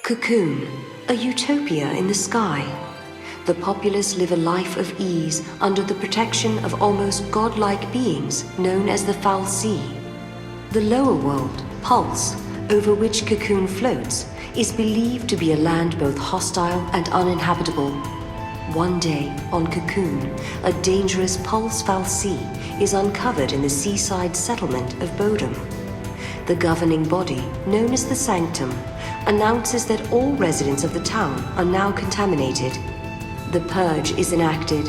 Cocoon, a utopia in the sky. The populace live a life of ease under the protection of almost godlike beings known as the fal'Cie. The lower world, Pulse, over which Cocoon floats, is believed to be a land both hostile and uninhabitable. One day, on Cocoon, a dangerous Pulse fal'Cie is uncovered in the seaside settlement of Bodom. The governing body, known as the Sanctum, announces that all residents of the town are now contaminated. The purge is enacted,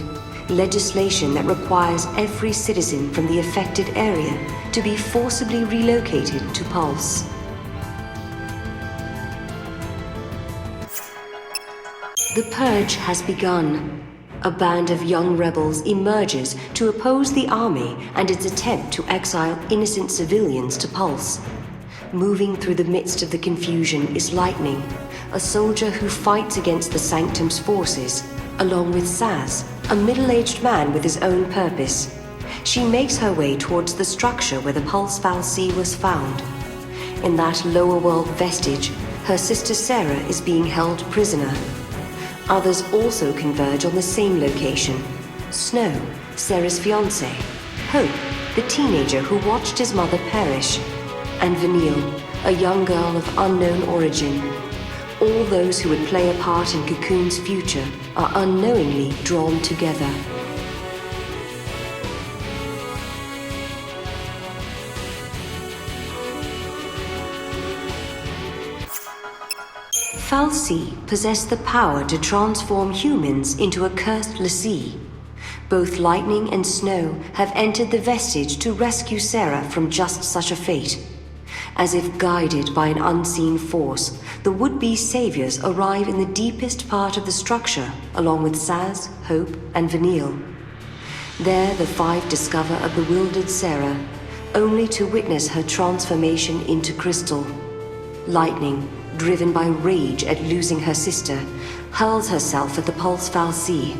legislation that requires every citizen from the affected area to be forcibly relocated to Pulse. The purge has begun. A band of young rebels emerges to oppose the army and its attempt to exile innocent civilians to Pulse. Moving through the midst of the confusion is Lightning, a soldier who fights against the Sanctum's forces, along with Saz, a middle-aged man with his own purpose. She makes her way towards the structure where the Pulse fal'Cie was found. In that lower world vestige, her sister Sarah is being held prisoner. Others also converge on the same location. Snow, Sarah's fiancé, Hope, the teenager who watched his mother perish, and Vanille, a young girl of unknown origin. All those who would play a part in Cocoon's future are unknowingly drawn together. fal'Cie possess the power to transform humans into a cursed l'Cie. Both Lightning and Snow have entered the vestige to rescue Sarah from just such a fate. As if guided by an unseen force, the would-be saviors arrive in the deepest part of the structure, along with Saz, Hope, and Vanille. There, the five discover a bewildered Sarah, only to witness her transformation into crystal. Lightning, driven by rage at losing her sister, hurls herself at the Pulse fal'Cie.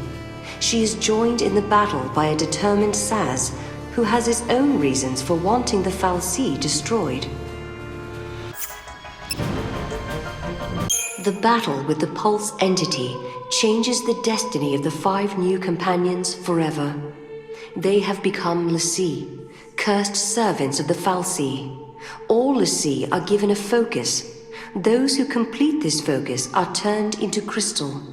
She is joined in the battle by a determined Saz, who has his own reasons for wanting the fal'Cie destroyed. The battle with the Pulse entity changes the destiny of the five new companions forever. They have become l'Cie, cursed servants of the fal'Cie. All l'Cie are given a focus. Those who complete this focus are turned into crystal.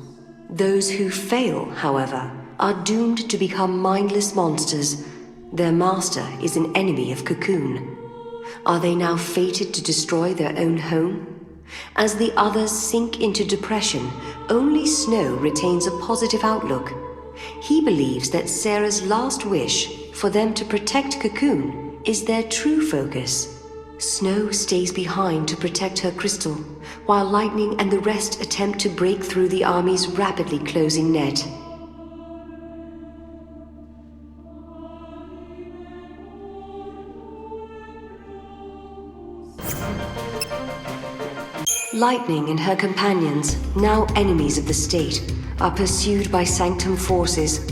Those who fail, however, are doomed to become mindless monsters. Their master is an enemy of Cocoon. Are they now fated to destroy their own home? As the others sink into depression, only Snow retains a positive outlook. He believes that Sarah's last wish, for them to protect Cocoon, is their true focus. Snow stays behind to protect her crystal, while Lightning and the rest attempt to break through the army's rapidly closing net. Lightning and her companions, now enemies of the state, are pursued by Sanctum forces.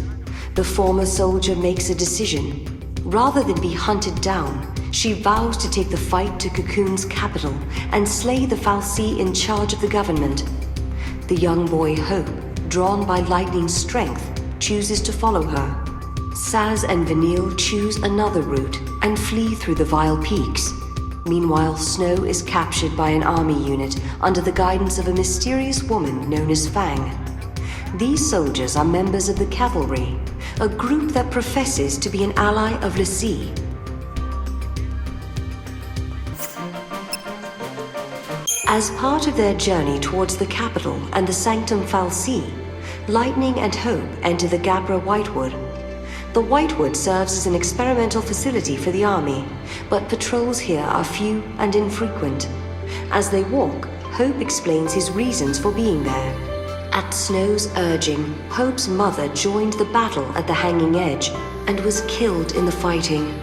The former soldier makes a decision. Rather than be hunted down, she vows to take the fight to Cocoon's capital and slay the fal'Cie in charge of the government. The young boy Hope, drawn by Lightning's strength, chooses to follow her. Saz and Vanille choose another route and flee through the Vile Peaks. Meanwhile, Snow is captured by an army unit under the guidance of a mysterious woman known as Fang. These soldiers are members of the cavalry, a group that professes to be an ally of l'Cie. As part of their journey towards the capital and the Sanctum fal'Cie, Lightning and Hope enter the Gabra Whitewood. The Whitewood serves as an experimental facility for the army, but patrols here are few and infrequent. As they walk, Hope explains his reasons for being there. At Snow's urging, Hope's mother joined the battle at the Hanging Edge and was killed in the fighting.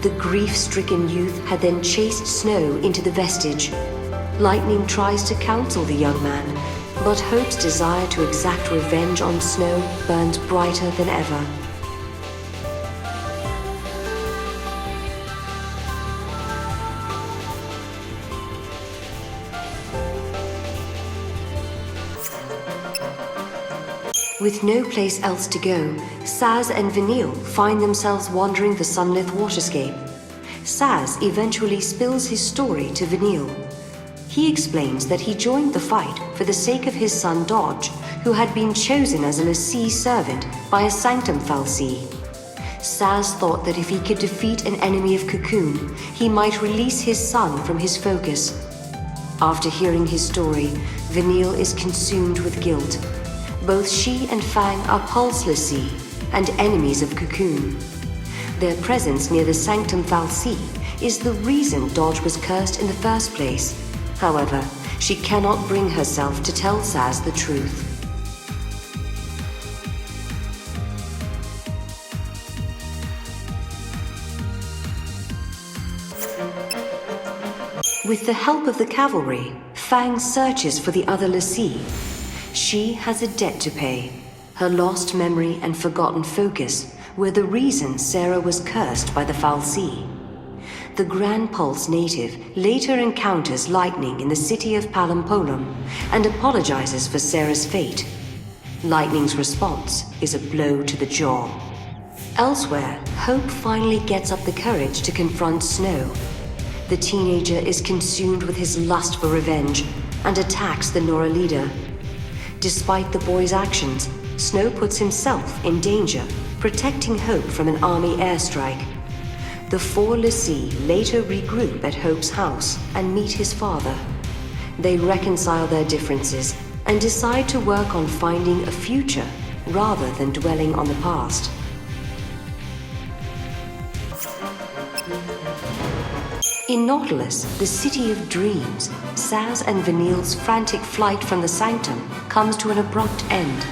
The grief-stricken youth had then chased Snow into the vestige. Lightning tries to counsel the young man, but Hope's desire to exact revenge on Snow burns brighter than ever. With no place else to go, Saz and Vanille find themselves wandering the sunlit waterscape. Saz eventually spills his story to Vanille. He explains that he joined the fight for the sake of his son Dodge, who had been chosen as a l'Cie servant by a Sanctum fal'Cie. Saz thought that if he could defeat an enemy of Cocoon, he might release his son from his focus. After hearing his story, Vanille is consumed with guilt. Both she and Fang are Pulse l'Cie and enemies of Cocoon. Their presence near the Sanctum fal'Cie is the reason Dodge was cursed in the first place. However, she cannot bring herself to tell Saz the truth. With the help of the cavalry, Fang searches for the other l'Cie. She has a debt to pay. Her lost memory and forgotten focus were the reason Sarah was cursed by the fal'Cie. The Grand Pulse native later encounters Lightning in the city of Palampolum and apologizes for Sarah's fate. Lightning's response is a blow to the jaw. Elsewhere, Hope finally gets up the courage to confront Snow. The teenager is consumed with his lust for revenge and attacks the Nora leader. Despite the boy's actions, Snow puts himself in danger, protecting Hope from an army airstrike. The four l'Cie later regroup at Hope's house and meet his father. They reconcile their differences and decide to work on finding a future rather than dwelling on the past. In Nautilus, the city of dreams, Saz and Vanille's frantic flight from the Sanctum comes to an abrupt end.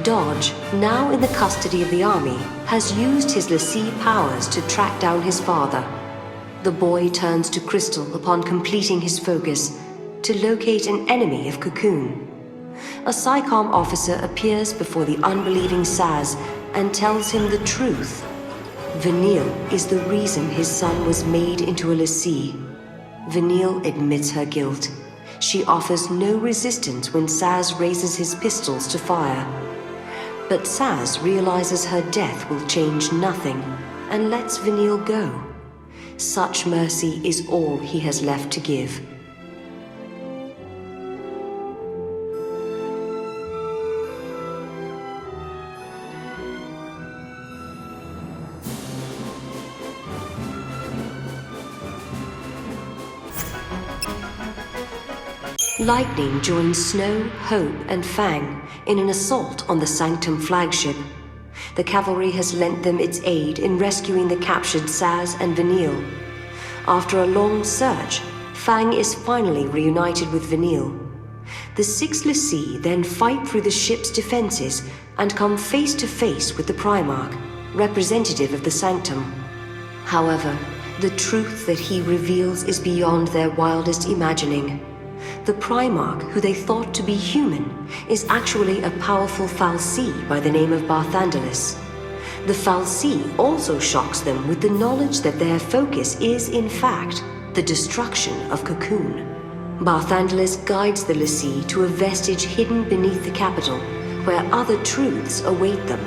Dodge, now in the custody of the army, has used his l'Cie powers to track down his father. The boy turns to Crystal upon completing his focus to locate an enemy of Cocoon. A PSICOM officer appears before the unbelieving Saz and tells him the truth. Vanille is the reason his son was made into a l'Cie. Vanille admits her guilt. She offers no resistance when Saz raises his pistols to fire. But Saz realizes her death will change nothing and lets Vanille go. Such mercy is all he has left to give. Lightning joins Snow, Hope, and Fang in an assault on the Sanctum flagship. The cavalry has lent them its aid in rescuing the captured Saz and Vanille. After a long search, Fang is finally reunited with Vanille. The six l'Cie then fight through the ship's defenses and come face to face with the Primarch, representative of the Sanctum. However, the truth that he reveals is beyond their wildest imagining. The Primarch, who they thought to be human, is actually a powerful fal'Cie by the name of Barthandelus. The fal'Cie also shocks them with the knowledge that their focus is, in fact, the destruction of Cocoon. Barthandelus guides the l'Cie to a vestige hidden beneath the capital, where other truths await them.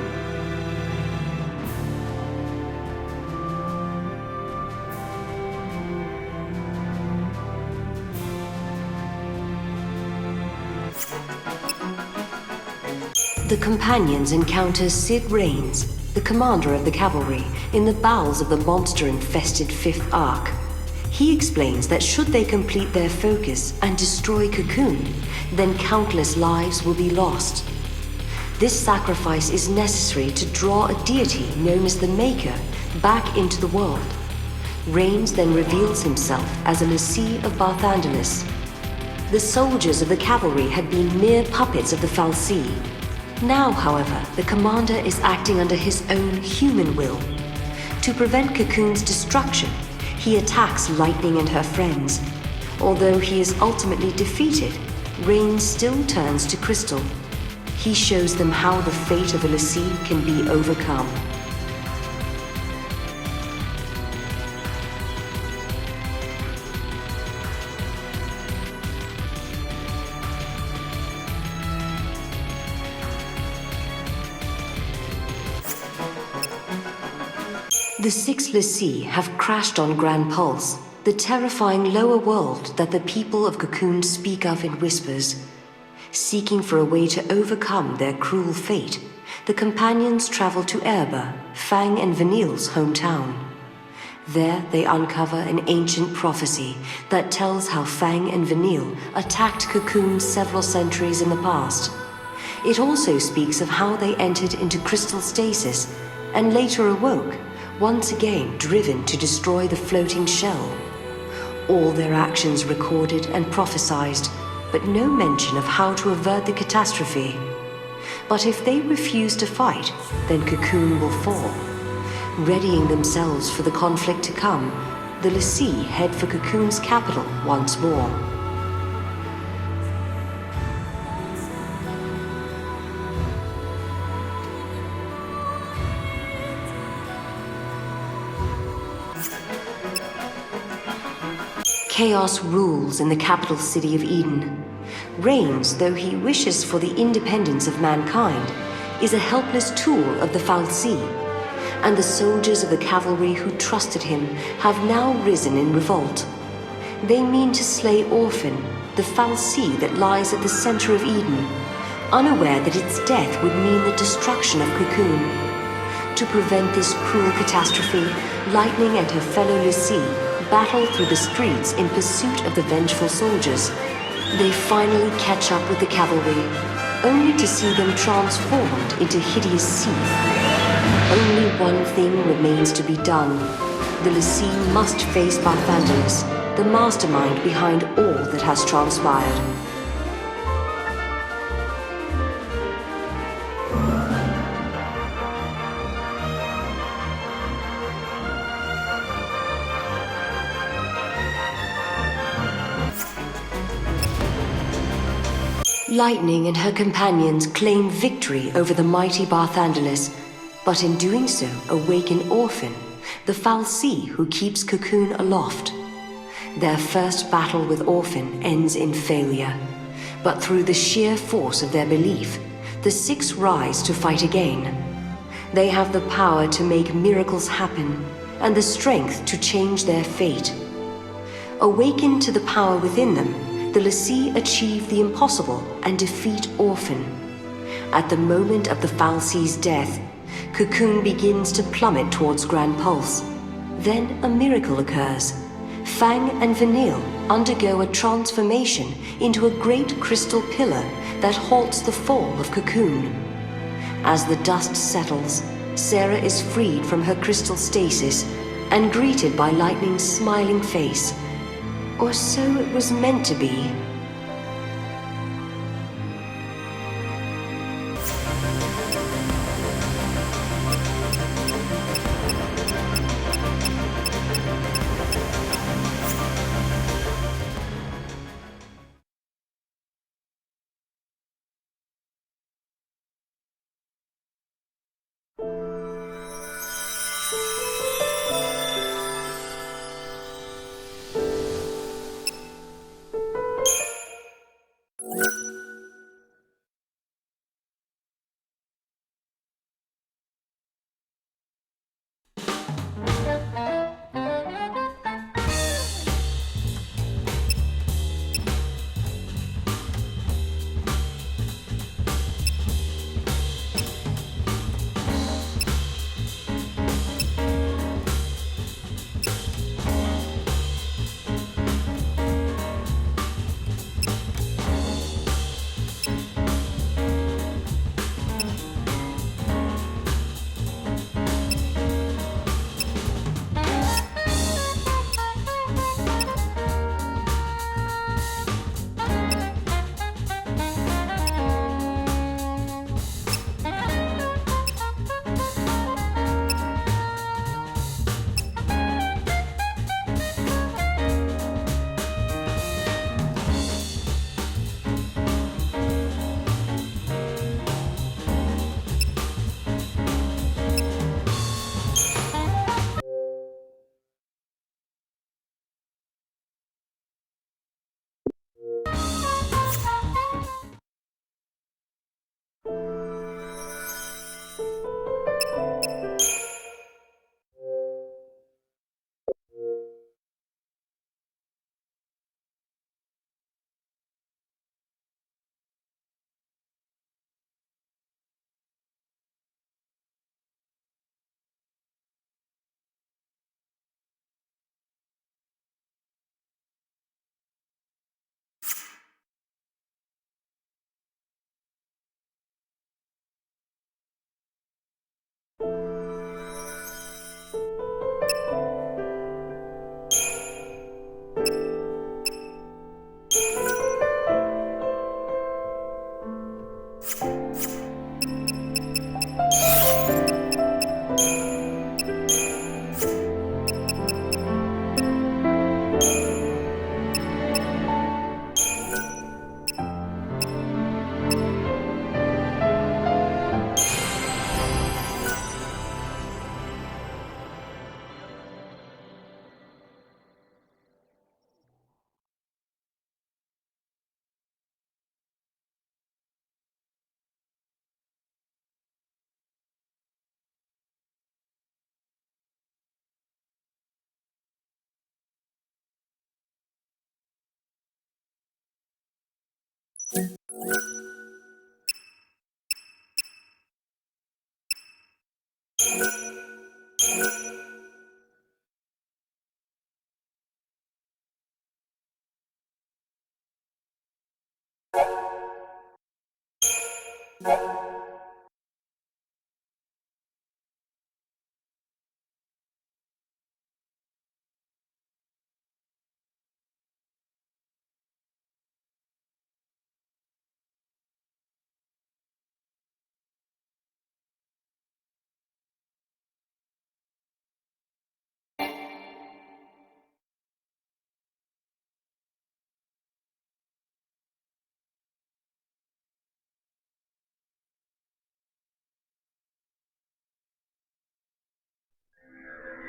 The companions encounter Cid Raines, the commander of the cavalry, in the bowels of the monster-infested Fifth Ark. He explains that should they complete their focus and destroy Cocoon, then countless lives will be lost. This sacrifice is necessary to draw a deity known as the Maker back into the world. Raines then reveals himself as a l'Cie of Barthandelus. The soldiers of the cavalry had been mere puppets of the fal'Cie. Now, however, the commander is acting under his own human will. To prevent Cocoon's destruction, he attacks Lightning and her friends. Although he is ultimately defeated, Raines still turns to Crystal. He shows them how the fate of a l'Cie can be overcome. The six Lassie have crashed on Grand Pulse, the terrifying lower world that the people of Cocoon speak of in whispers. Seeking for a way to overcome their cruel fate, the companions travel to Erba, Fang and Vanille's hometown. There they uncover an ancient prophecy that tells how Fang and Vanille attacked Cocoon several centuries in the past. It also speaks of how they entered into crystal stasis and later awoke, once again driven to destroy the floating shell. All their actions recorded and prophesized, but no mention of how to avert the catastrophe. But if they refuse to fight, then Cocoon will fall. Readying themselves for the conflict to come, the Lassie head for Cocoon's capital once more. Chaos rules in the capital city of Eden. Reigns, though he wishes for the independence of mankind, is a helpless tool of the fal'Cie, and the soldiers of the cavalry who trusted him have now risen in revolt. They mean to slay Orphan, the fal'Cie that lies at the center of Eden, unaware that its death would mean the destruction of Cocoon. To prevent this cruel catastrophe, Lightning and her fellow Lassie battle through the streets in pursuit of the vengeful soldiers. They finally catch up with the cavalry, only to see them transformed into hideous seeth. Only one thing remains to be done. The Lassie must face Barthandelus, the mastermind behind all that has transpired. Lightning and her companions claim victory over the mighty Barthandelus, but in doing so awaken Orphan, the fal'Cie who keeps Cocoon aloft. Their first battle with Orphan ends in failure, but through the sheer force of their belief, the six rise to fight again. They have the power to make miracles happen, and the strength to change their fate. Awakened to the power within them, the Lassie achieve the impossible and defeat Orphan. At the moment of the fal'Cie's death, Cocoon begins to plummet towards Grand Pulse. Then a miracle occurs. Fang and Vanille undergo a transformation into a great crystal pillar that halts the fall of Cocoon. As the dust settles, Sarah is freed from her crystal stasis and greeted by Lightning's smiling face. Or so it was meant to be.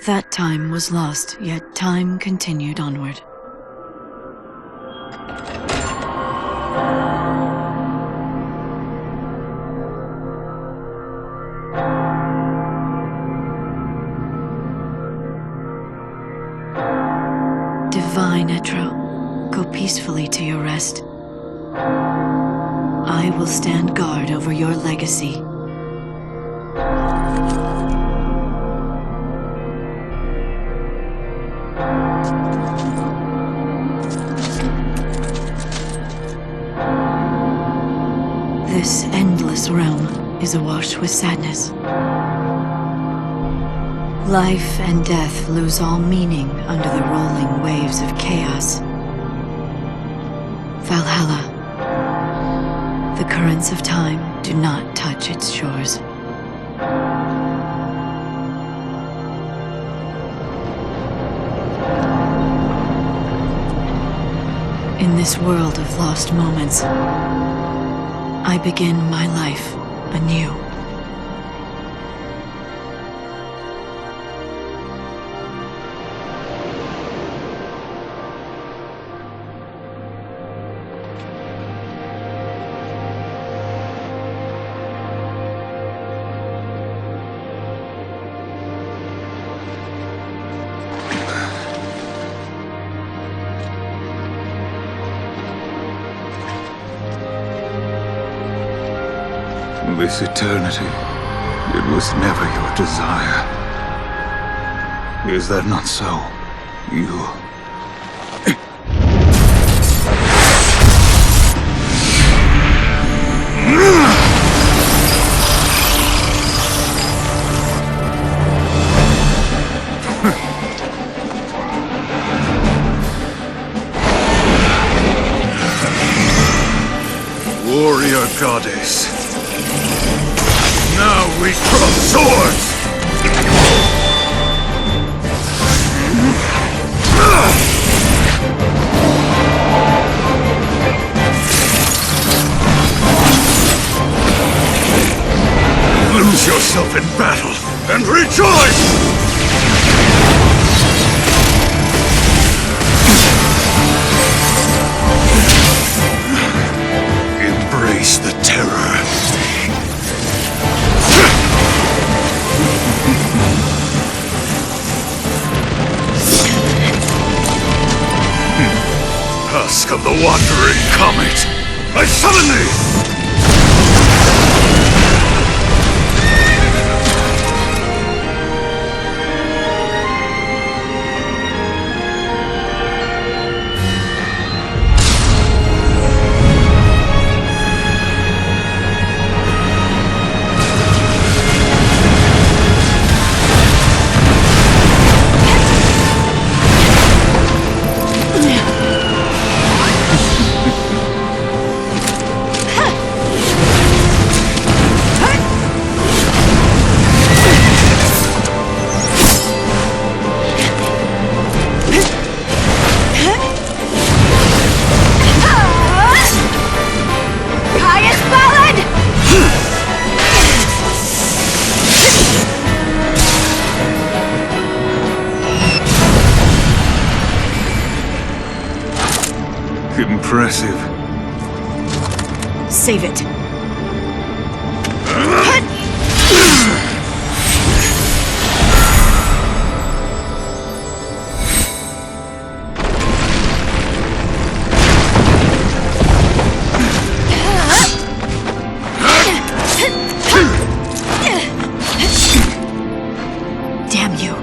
That time was lost, yet time continued onward. Divine Etro, go peacefully to your rest. I will stand guard over your legacy. This endless realm is awash with sadness. Life and death lose all meaning under the rolling waves of chaos. Valhalla. The currents of time do not touch its shores. In this world of lost moments, I begin my life anew. This eternity, it was never your desire. Is that not so? You... Warrior goddess. Now we drop swords! Lose yourself in battle and rejoice! Embrace the terror. Husk of the wandering comet, I summon thee! Impressive. Save it. Damn you.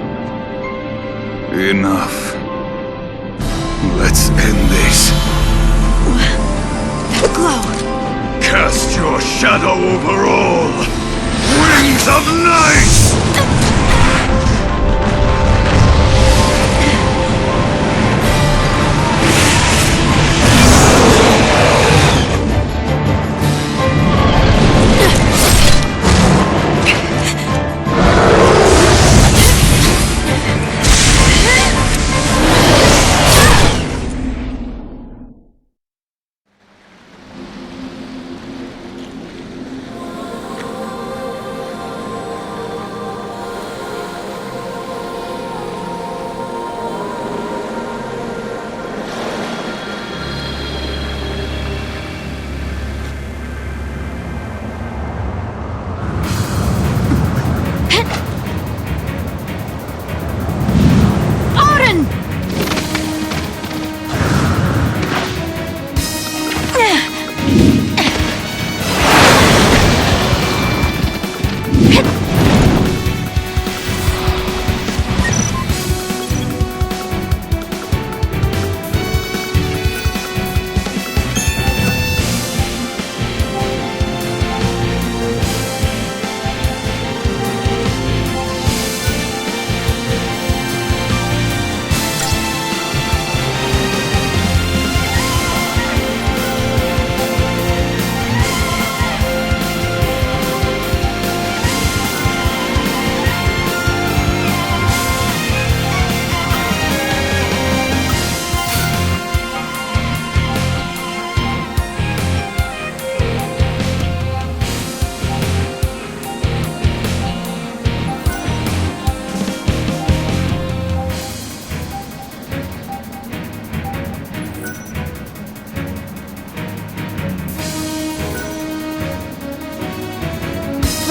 Enough. Let's end this. Glow. Cast Your shadow over all! Wings of night!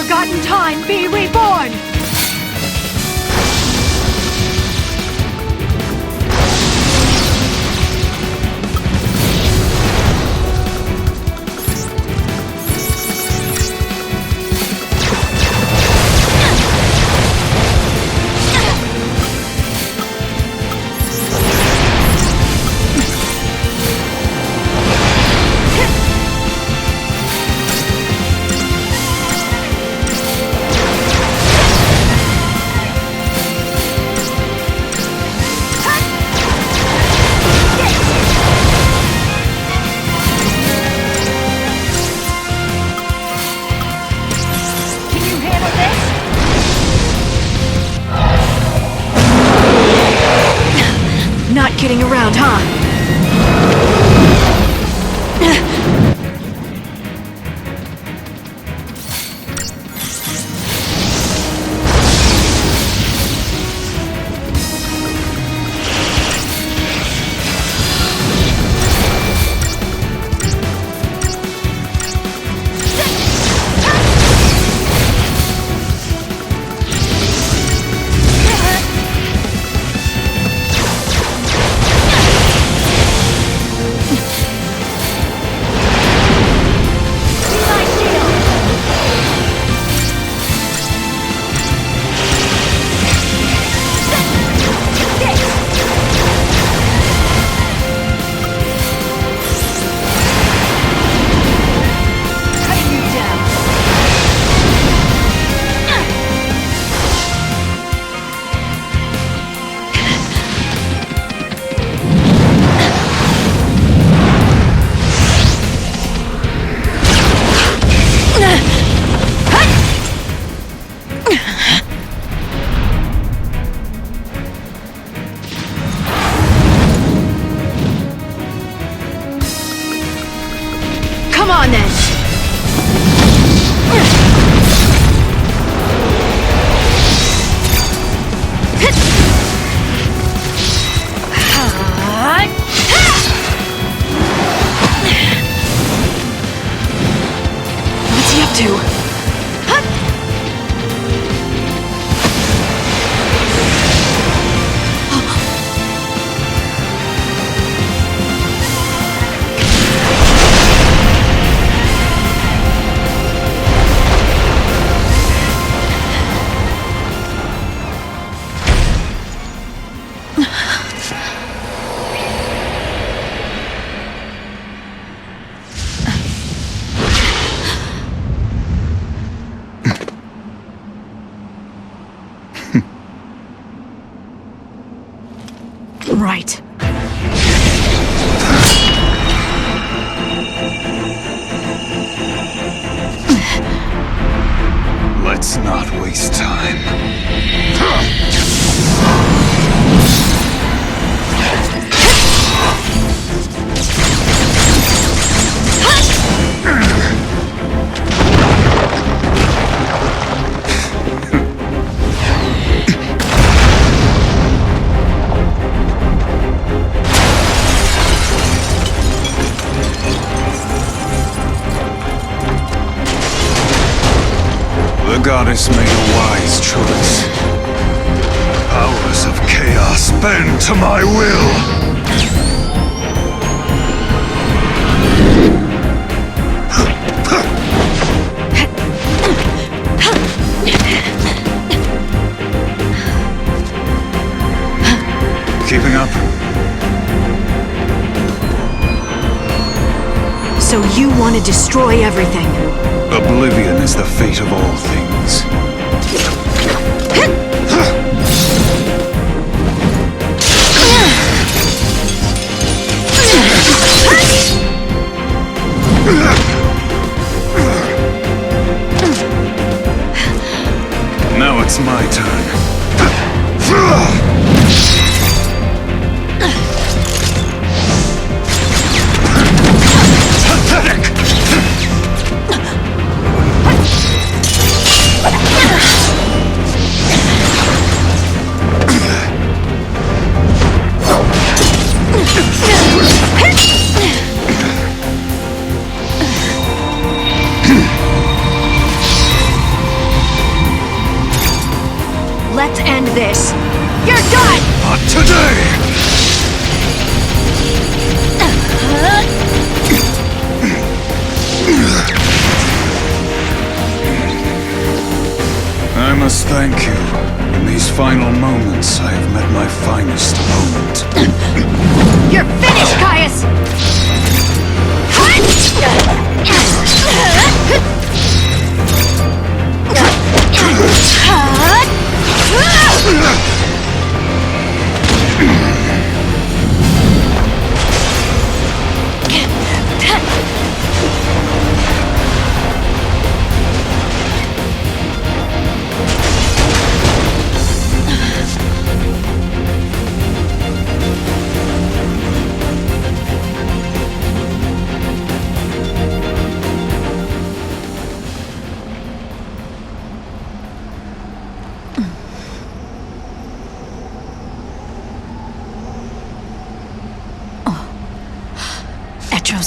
Forgotten time, be reborn! Not kidding around, huh? Come on then! What's he up to? Let's not waste time. The goddess made a wise choice. Powers of chaos bend to my will! Keeping up? So you want to destroy everything? Oblivion is the fate of all things. Now it's my turn. Pathetic! Let's end this. You're done! Not today! I must thank you. In these final moments, I have met my finest moment. You're finished, Caius!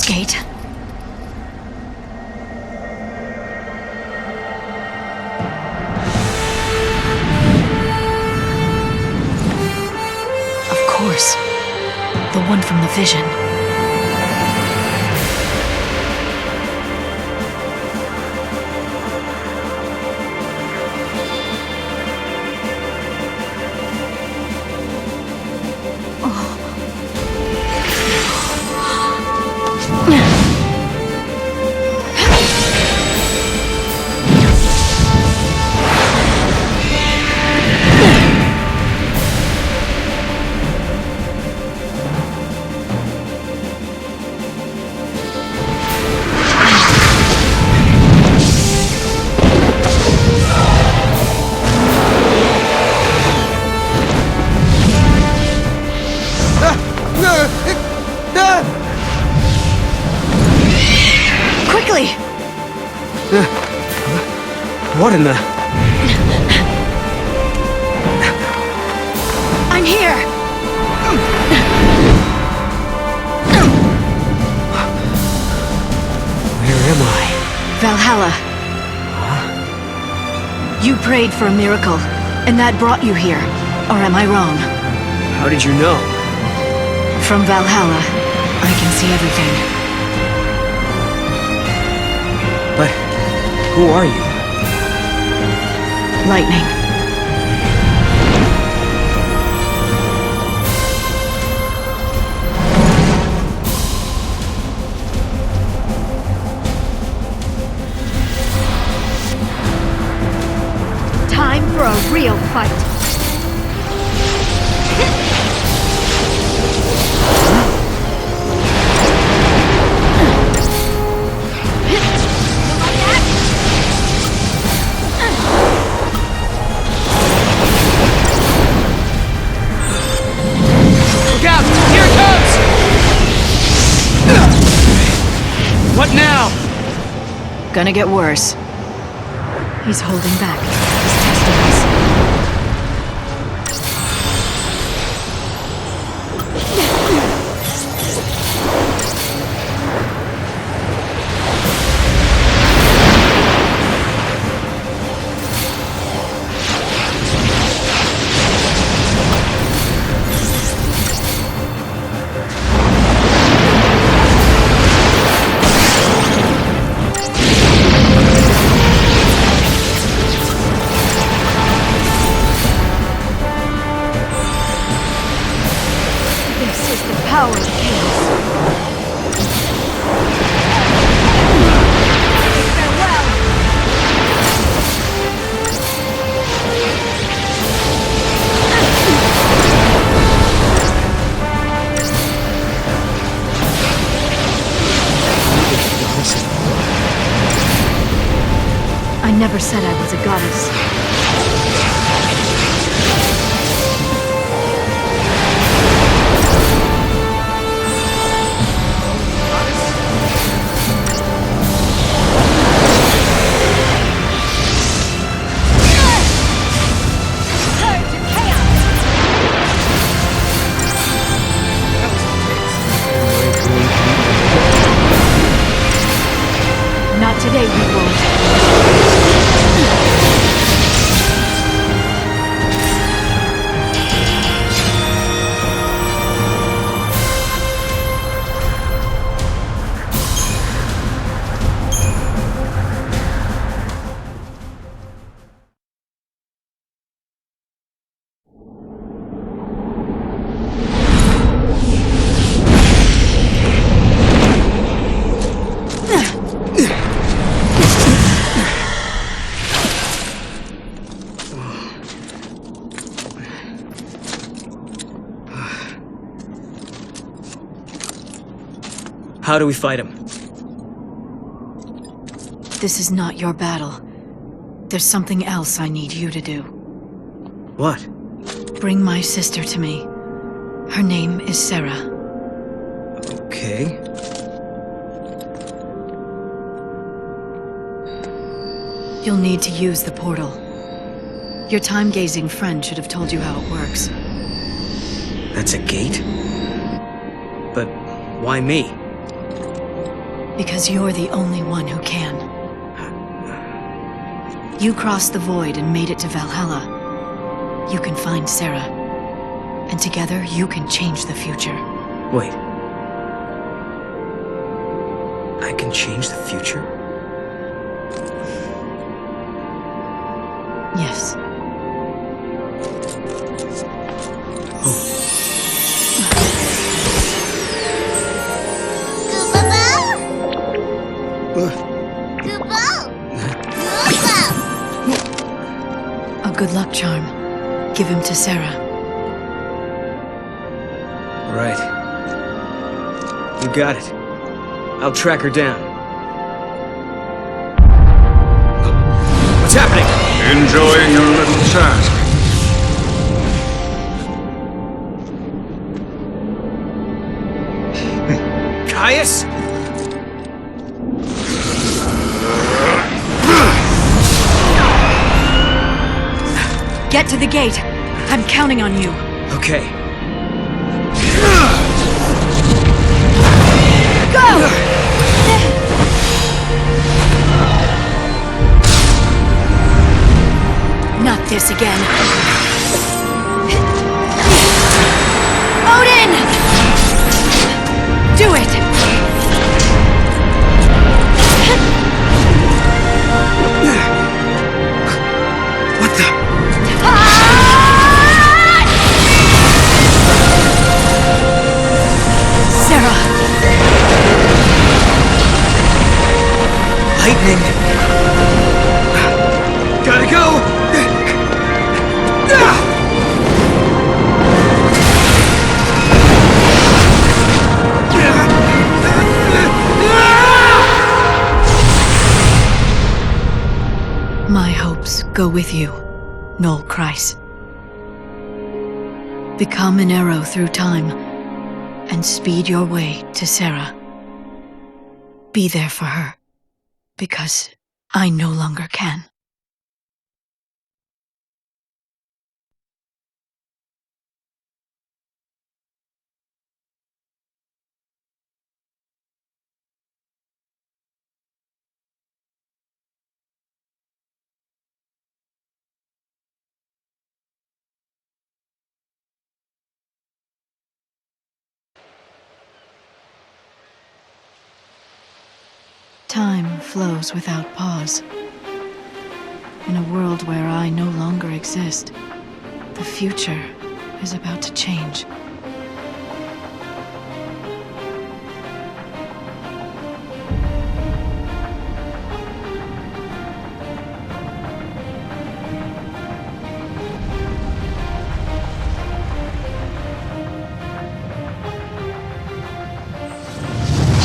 Gate. Of course. The one from the vision. Quickly! What in the... I'm here! Where am I? Valhalla. You prayed for a miracle, and that brought you here. Or am I wrong? How did you know? From Valhalla, I can see everything. But who are you? Lightning. Time for a real fight. Gonna get worse. He's holding back. He's testing us. Power of chaos. Farewell! I never said I was a goddess. Not today, you won't. How do we fight him? This is not your battle. There's something else I need you to do. What? Bring my sister to me. Her name is Sarah. Okay. You'll need to use the portal. Your time-gazing friend should have told you how it works. That's a gate? But why me? Because you're the only one who can. You crossed the void and made it to Valhalla. You can find Sarah. And together, you can change the future. Wait. I can change the future? Yes. A good luck charm. Give him to Sarah. Right. You got it. I'll track her down. What's happening? Enjoying your little task. Caius? Get to the gate. I'm counting on you. Okay. Go! Not this again. Odin! Do it! What the? Sarah! Lightning! Gotta go! My hopes go with you, Noel Kreis. Become an arrow through time and speed your way to Sarah. Be there for her. Because I no longer can. Time flows without pause. In a world where I no longer exist, the future is about to change.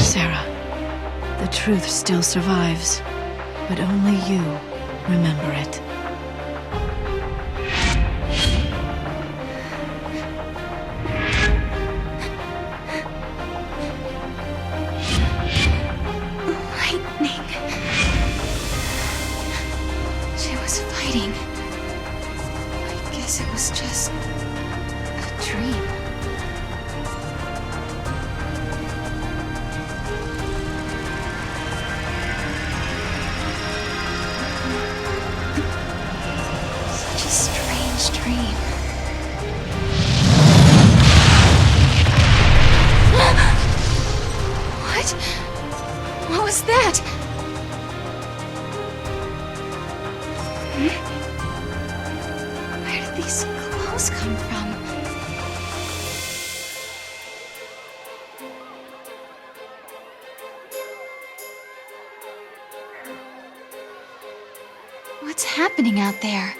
Sarah, the truth still survives, but only you remember it. Lightning. She was fighting. I guess it was just a dream. Such a strange dream. What? What was that? Where did these clothes come from? What's happening out there?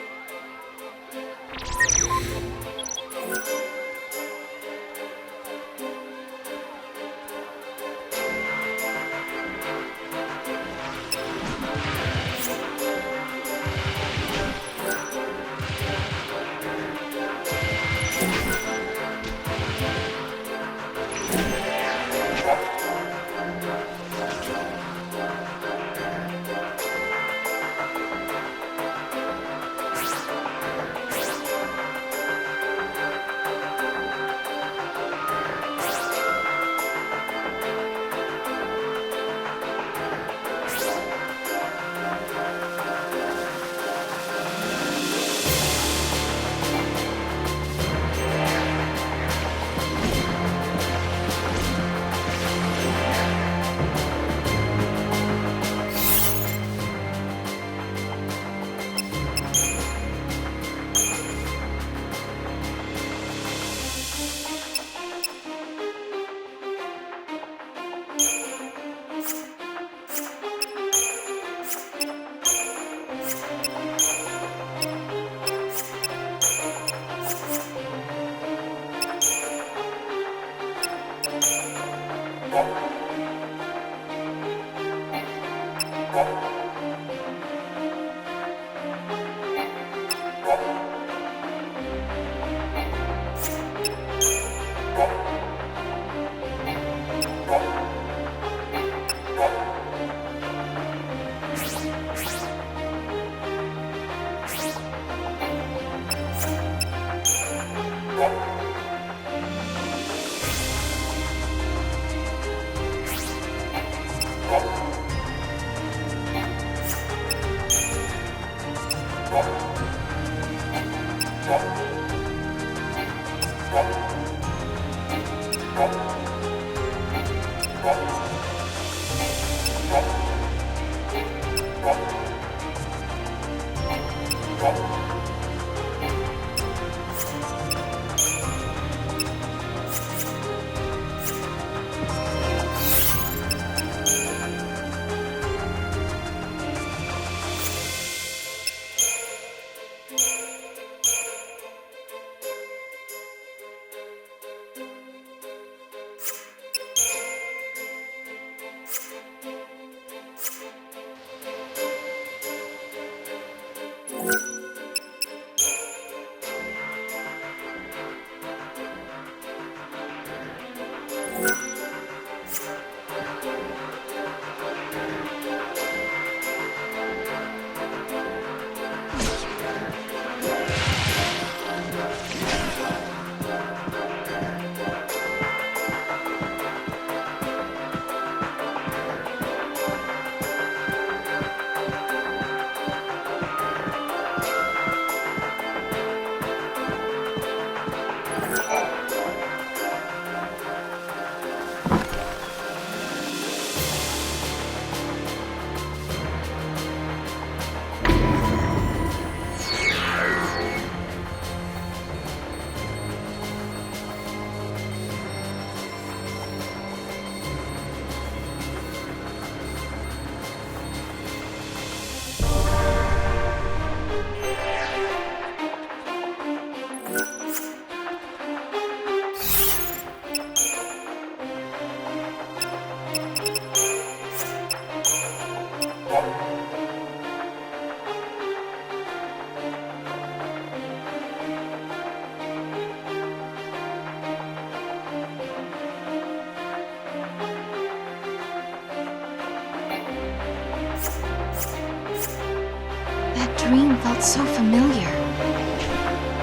dream felt so familiar.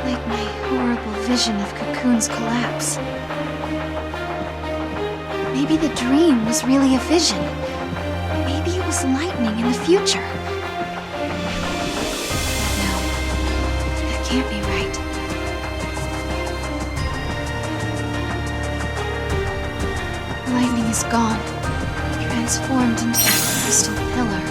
Like my horrible vision of Cocoon's collapse. Maybe the dream was really a vision. Maybe it was lightning in the future. No, that can't be right. Lightning is gone, transformed into a crystal pillar.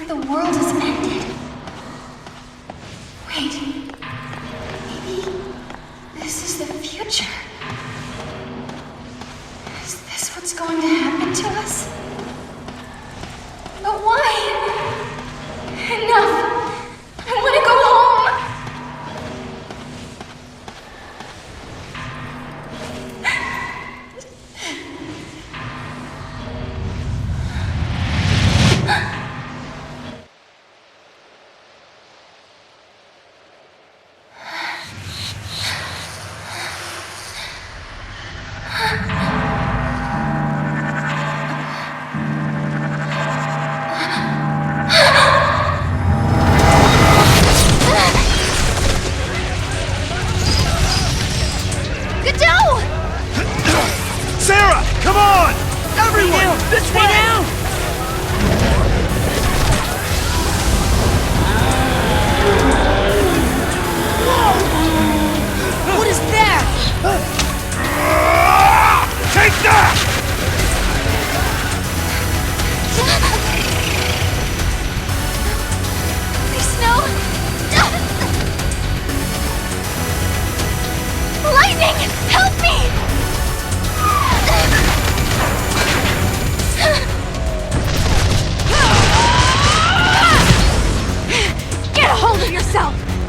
The world has ended. Wait, maybe this is the future. Is this what's going to happen to us? But why? Enough! I want to go home!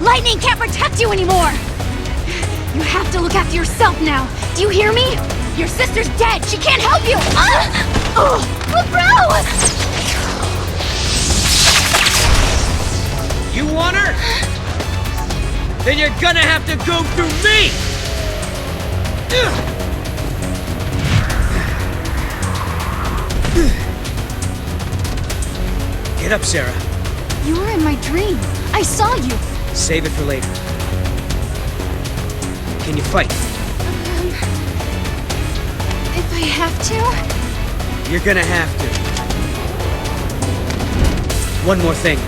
Lightning can't protect you anymore! You have to look after yourself now! Do you hear me? Your sister's dead! She can't help you! Bro! You want her? Then you're gonna have to go through me! Get up, Sarah. You were in my dream. I saw you. Save it for later. Can you fight? If I have to? You're gonna have to. One more thing.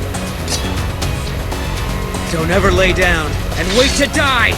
Don't ever lay down and wait to die!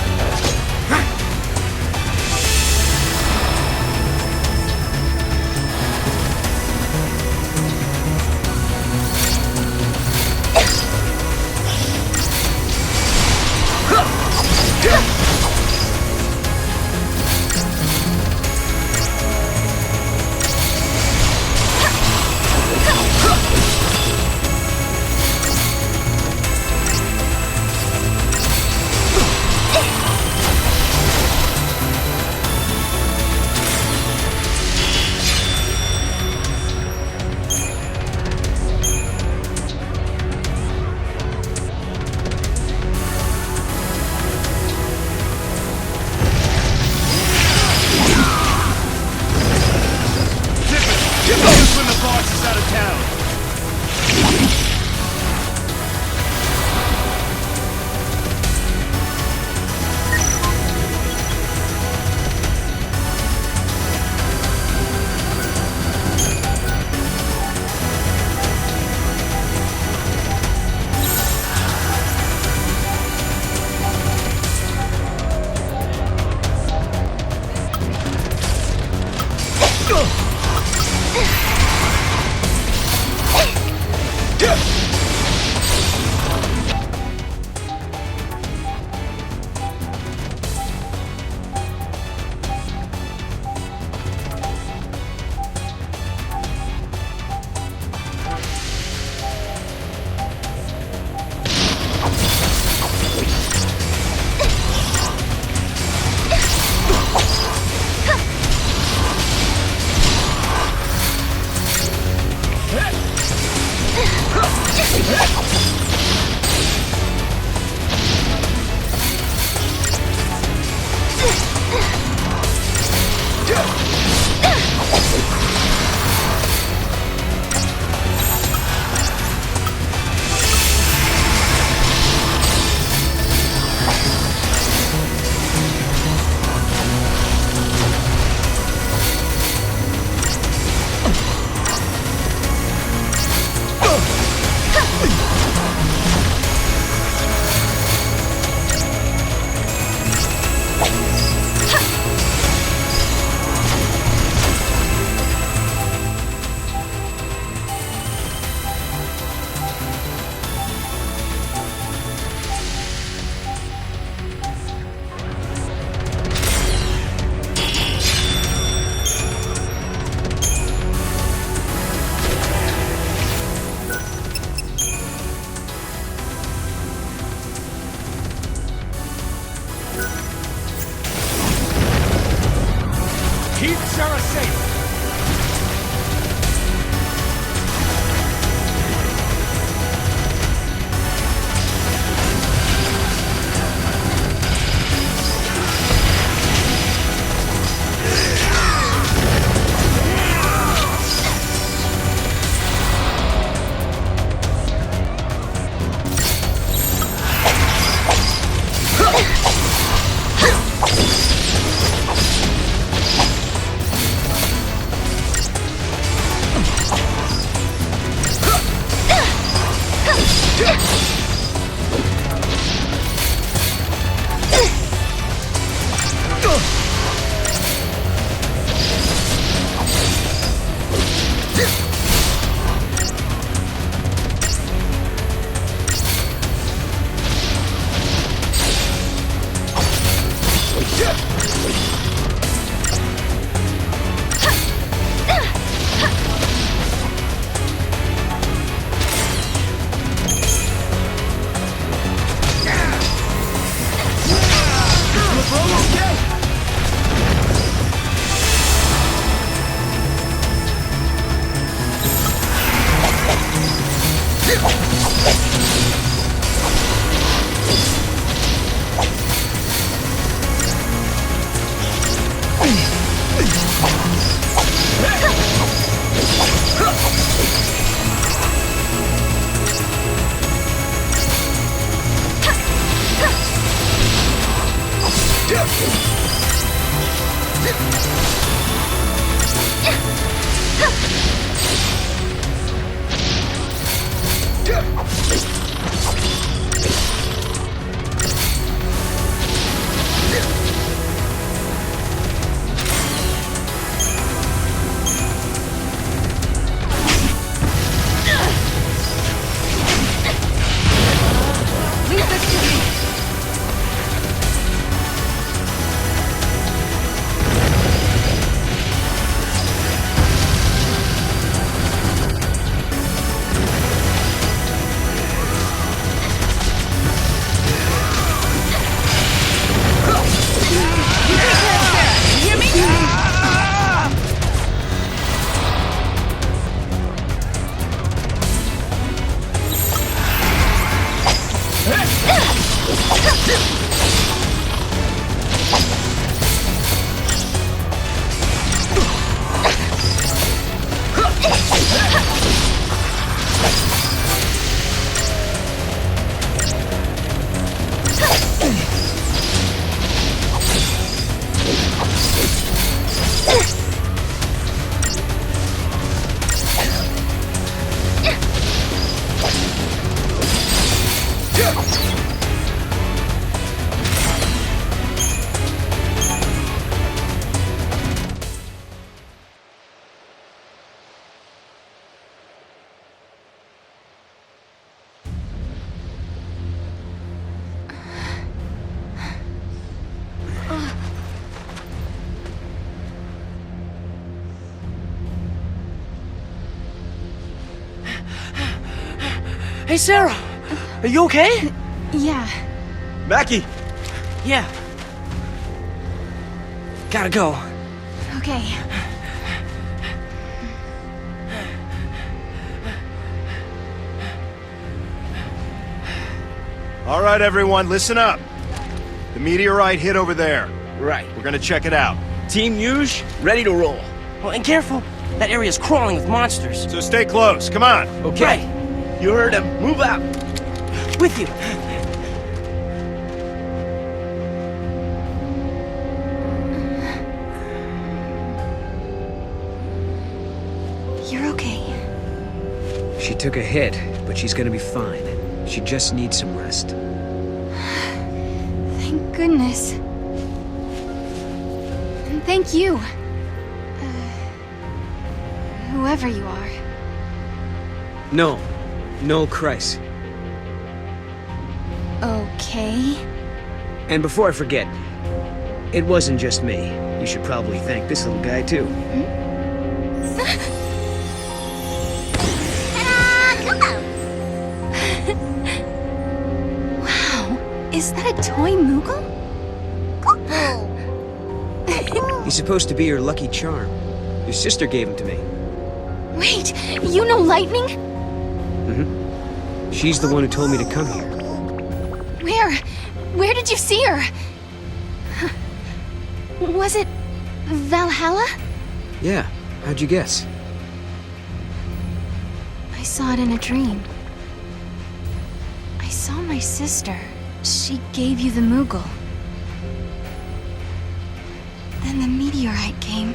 Keep Sarah safe! Hey, Sarah! Are you okay? Yeah. Mackie! Yeah. Gotta go. Okay. All right, everyone, listen up. The meteorite hit over there. Right. We're gonna check it out. Team Yuge, ready to roll. Oh, and careful. That area's crawling with monsters. So stay close, come on. Okay. You heard him. Move out. With you. You're okay. She took a hit, but she's gonna be fine. She just needs some rest. Thank goodness. And thank you. Whoever you are. Noel Christ. Okay. And before I forget, it wasn't just me. You should probably thank this little guy, too. Wow. Is that a toy Moogle? He's supposed to be your lucky charm. Your sister gave him to me. Wait, you know Lightning? She's the one who told me to come here. Where? Where did you see her? Was it Valhalla? Yeah, how'd you guess? I saw it in a dream. I saw my sister. She gave you the Moogle. Then the meteorite came.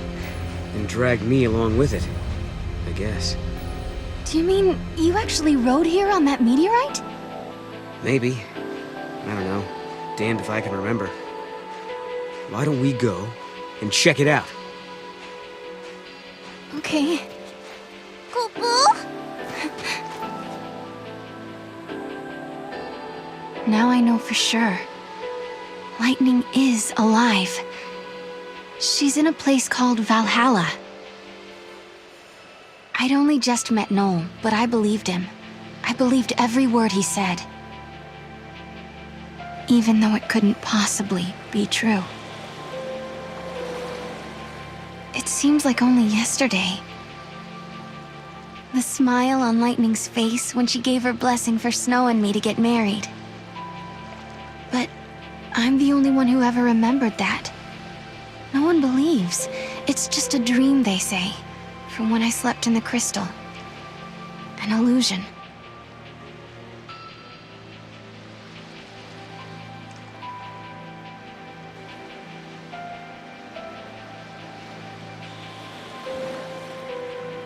And dragged me along with it, I guess. Do you mean you actually rode here on that meteorite? Maybe. I don't know. Damned if I can remember. Why don't we go and check it out? Okay. Now I know for sure. Lightning is alive. She's in a place called Valhalla. I'd only just met Noel, but I believed him. I believed every word he said. Even though it couldn't possibly be true. It seems like only yesterday. The smile on Lightning's face when she gave her blessing for Snow and me to get married. But I'm the only one who ever remembered that. No one believes. It's just a dream, they say, from when I slept in the crystal. An illusion.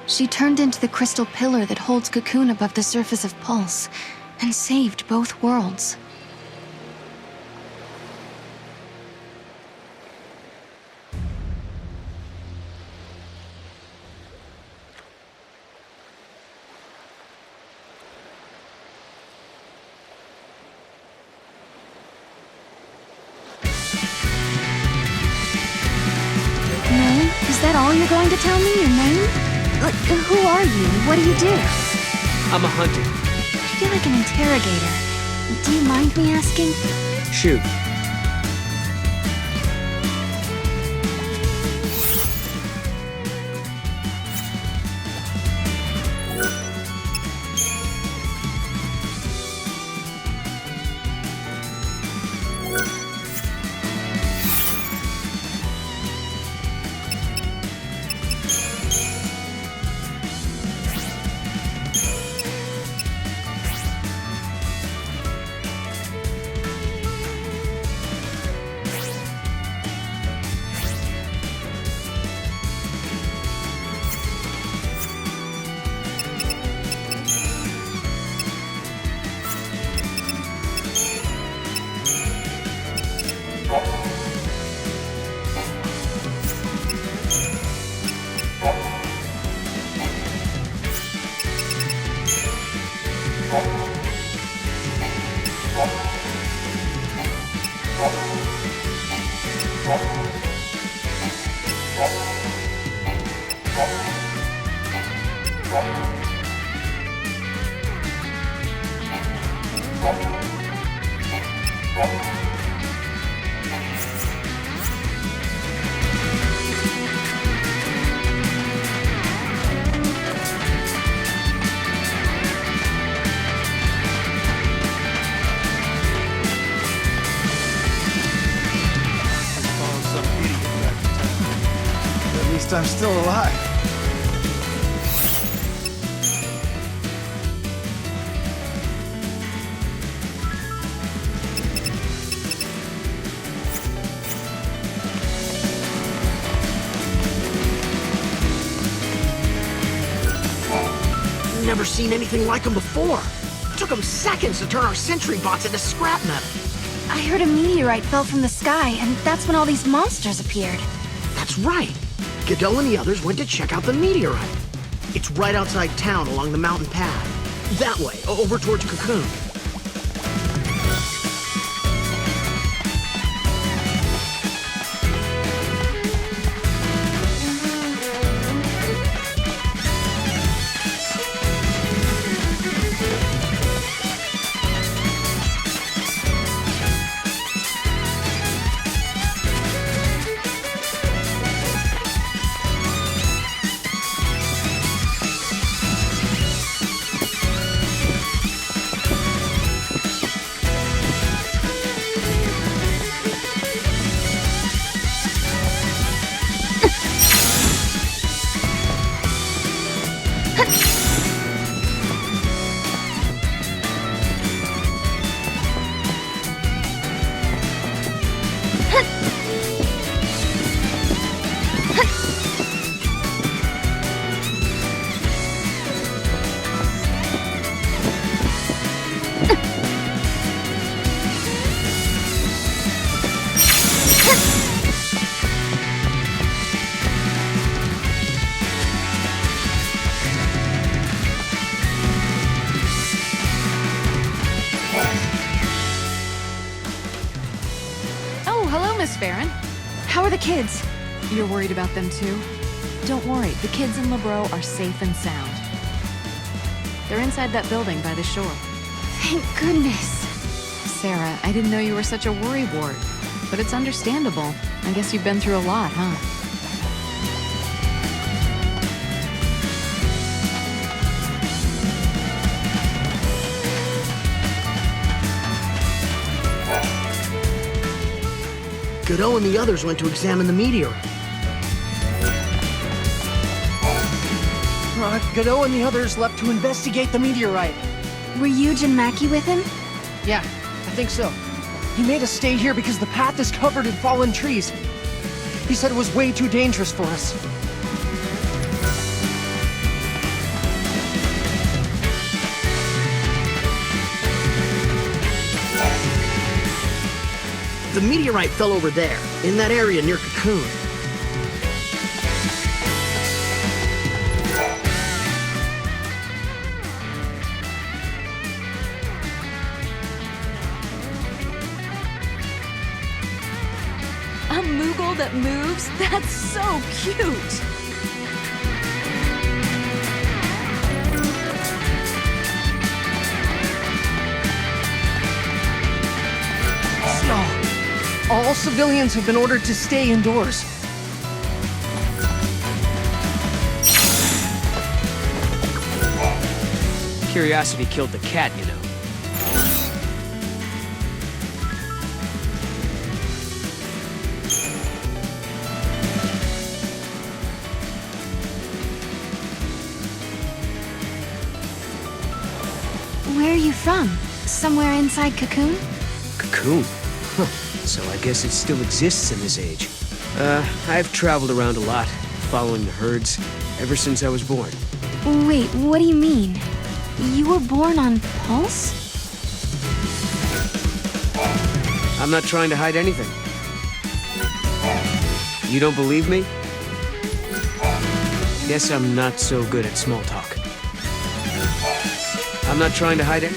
She turned into the crystal pillar that holds Cocoon above the surface of Pulse, and saved both worlds. Is that all you're going to tell me? Your name? Like, who are you? What do you do? I'm a hunter. I feel like an interrogator. Do you mind me asking? Shoot. surprised I'm still alive. Never seen anything like them before. It took them seconds to turn our sentry bots into scrap metal. I heard a meteorite fell from the sky, and that's when all these monsters appeared. That's right. Godot and the others went to check out the meteorite. It's right outside town along the mountain path. That way, over towards Cocoon. How are the kids? You're worried about them too? Don't worry, the kids in Lebreau are safe and sound. They're inside that building by the shore. Thank goodness. Sarah, I didn't know you were such a worrywart, but it's understandable. I guess you've been through a lot, huh? Godot and the others went to examine the meteorite. Godot and the others left to investigate the meteorite. Were Yuge and Maki with him? Yeah, I think so. He made us stay here because the path is covered in fallen trees. He said it was way too dangerous for us. The meteorite fell over there, in that area near Cocoon. A Moogle that moves? That's so cute! All civilians have been ordered to stay indoors. Curiosity killed the cat, you know. Where are you from? Somewhere inside Cocoon? Cocoon? Huh. So I guess it still exists in this age. I've traveled around a lot, following the herds, ever since I was born. Wait, what do you mean? You were born on Pulse? I'm not trying to hide anything. You don't believe me? Guess I'm not so good at small talk. I'm not trying to hide it.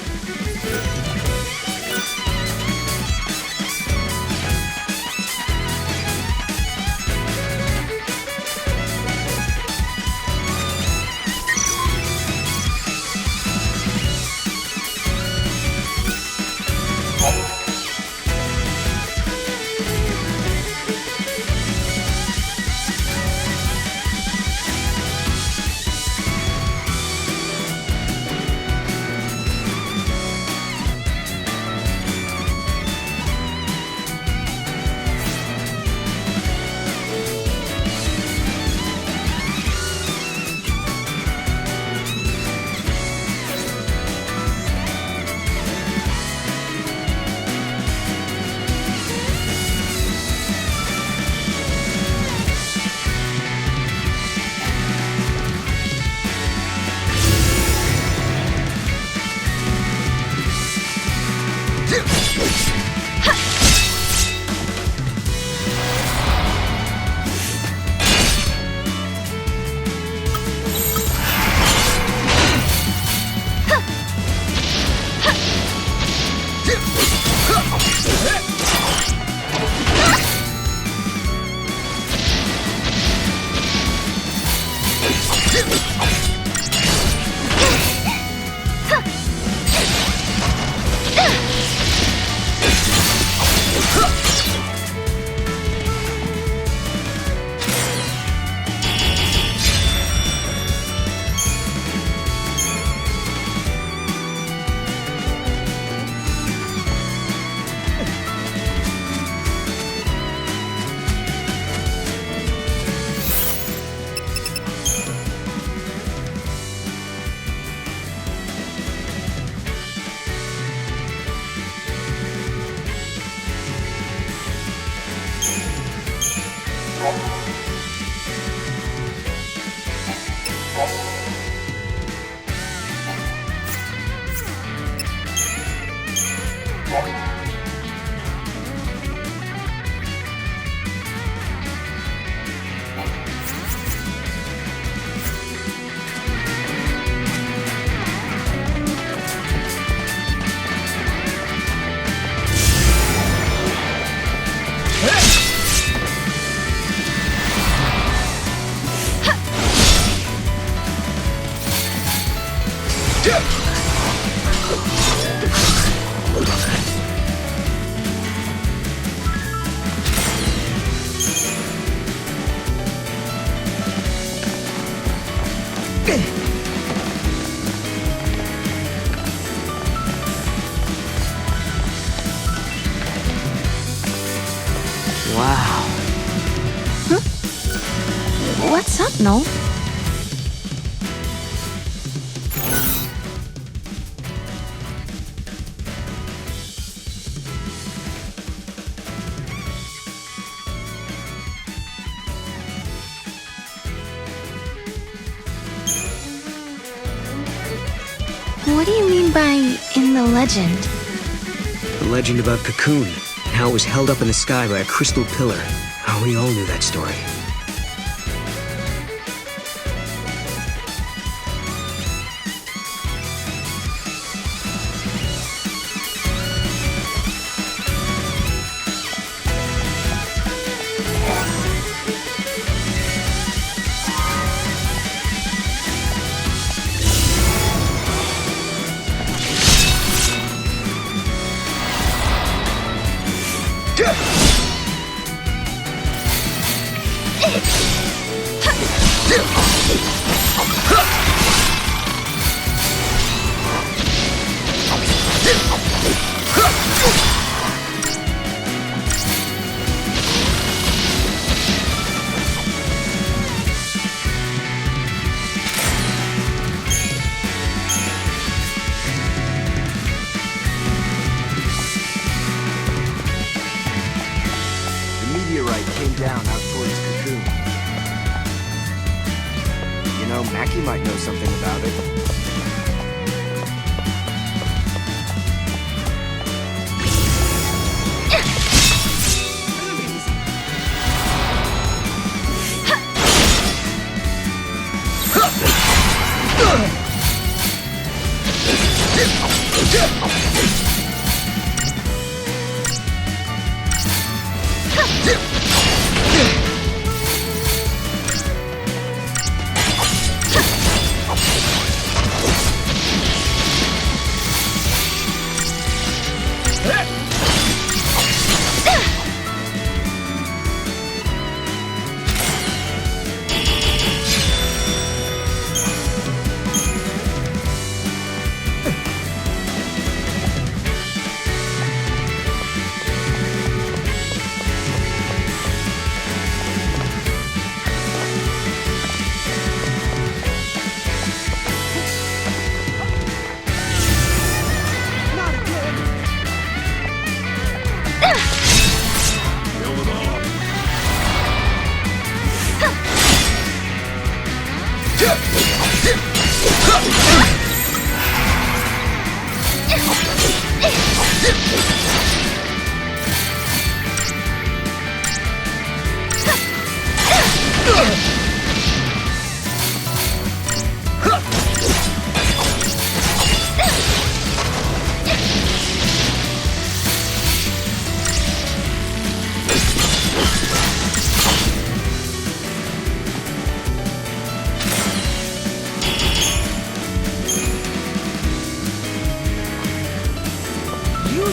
Wow. What's up, Noel? What do you mean by in the legend? The legend about Cocoon, and how it was held up in the sky by a crystal pillar. How we all knew that story. Came down out towards Cocoon. You know, Mackie might know something about it.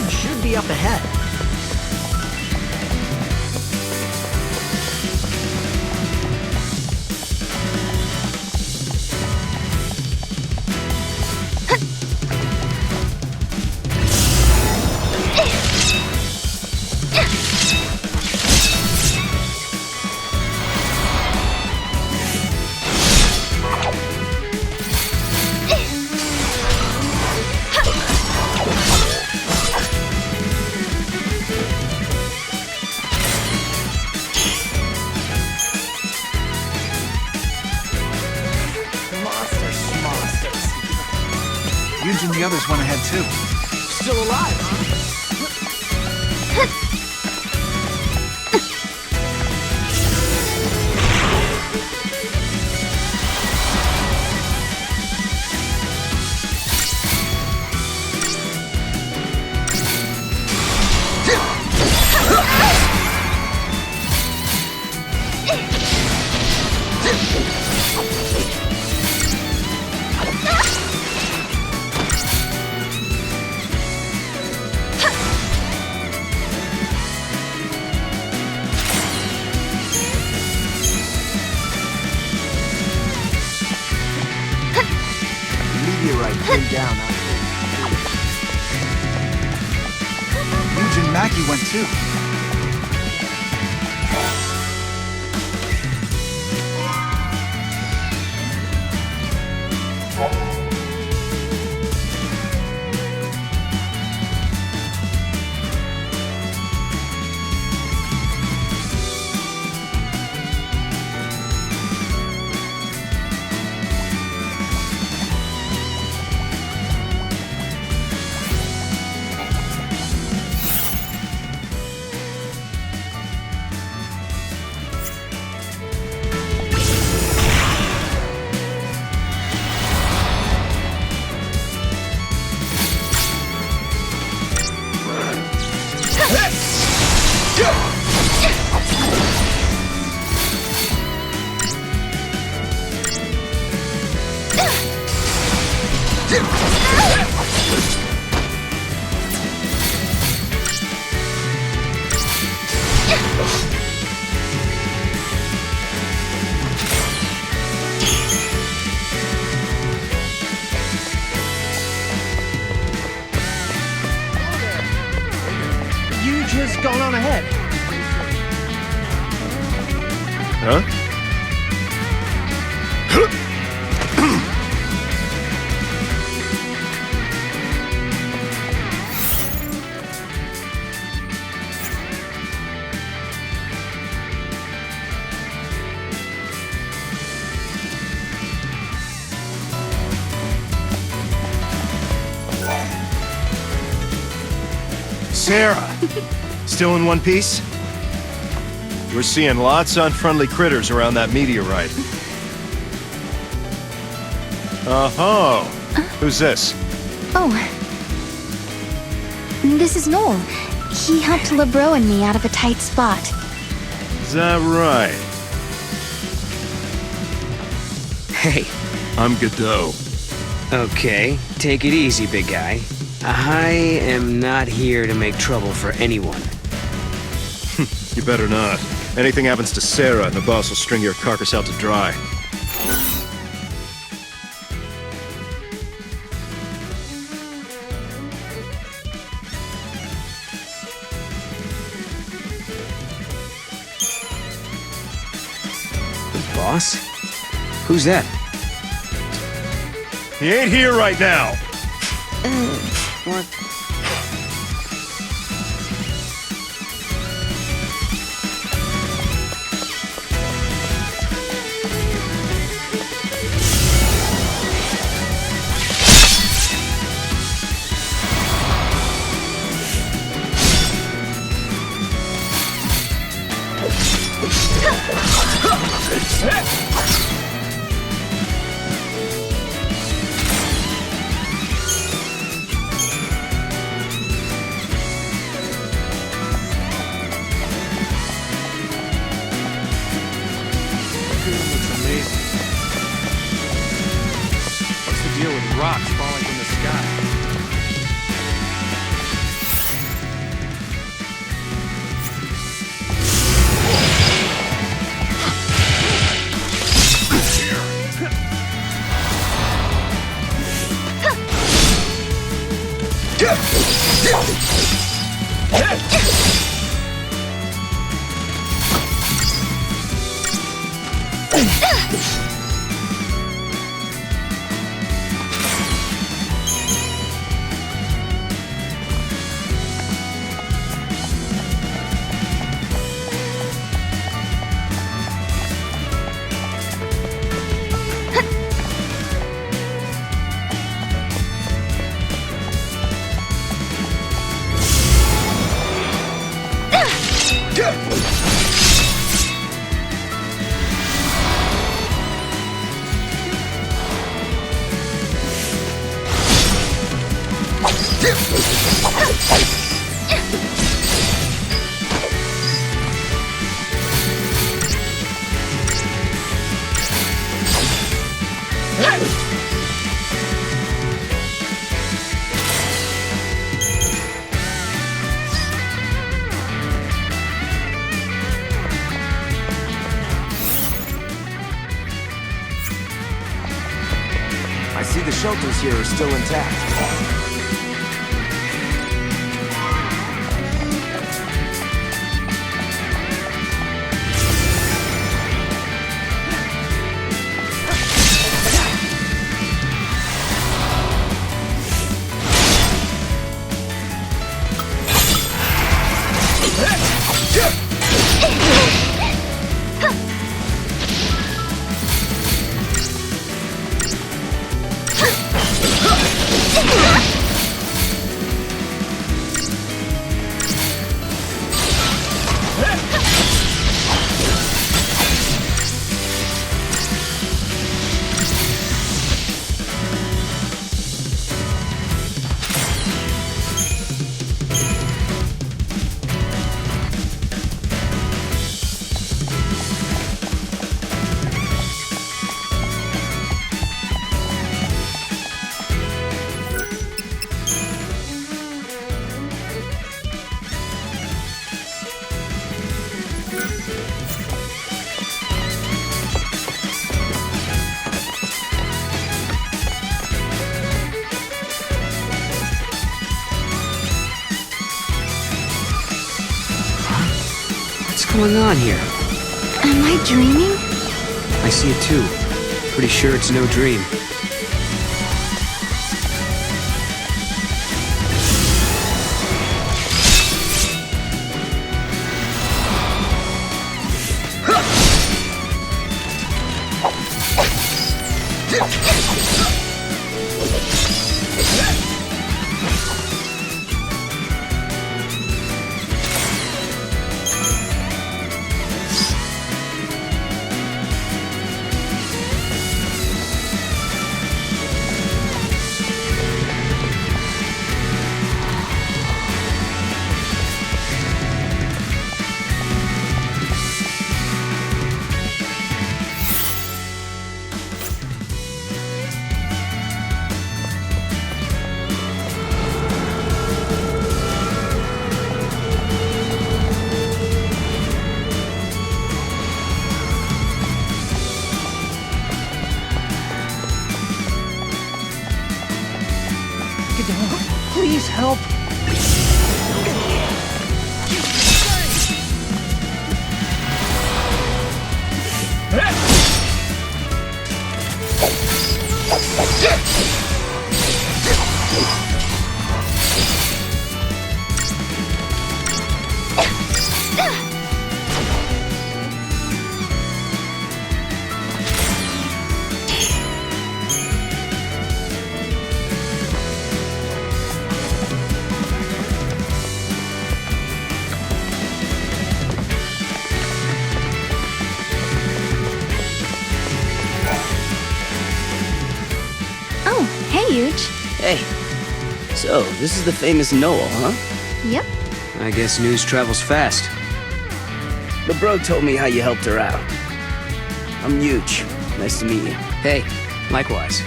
Should be up ahead. Yuge and the others went ahead too. Still alive, huh? Meteorite came down out there. Yuge and Mackie went too. You just gone on ahead. Huh? Sarah! Still in one piece? We're seeing lots of unfriendly critters around that meteorite. Oh, who's this? Oh. This is Noel. He helped LeBro and me out of a tight spot. Is that right? Hey. I'm Godot. Okay, take it easy, big guy. I am not here to make trouble for anyone. You better not. Anything happens to Sarah and the boss will string your carcass out to dry. The boss? Who's that? He ain't here right now! What? Rocks falling from the sky. I see the shelters here are still intact. What's going on here? Am I dreaming? I see it too. Pretty sure it's no dream. Please help. Oh, hey, Huge. Hey. So, this is the famous Noel, huh? Yep. I guess news travels fast. The bro told me how you helped her out. I'm Huge. Nice to meet you. Hey, likewise.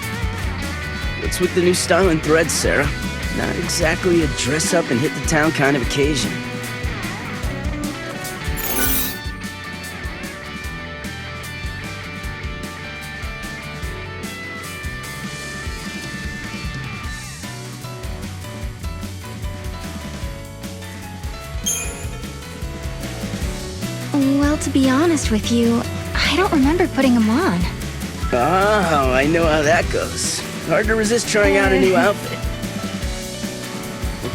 What's with the new style and threads, Sarah? Not exactly a dress up and hit the town kind of occasion. Well, to be honest with you, I don't remember putting them on. Oh, I know how that goes. Hard to resist trying out a new outfit.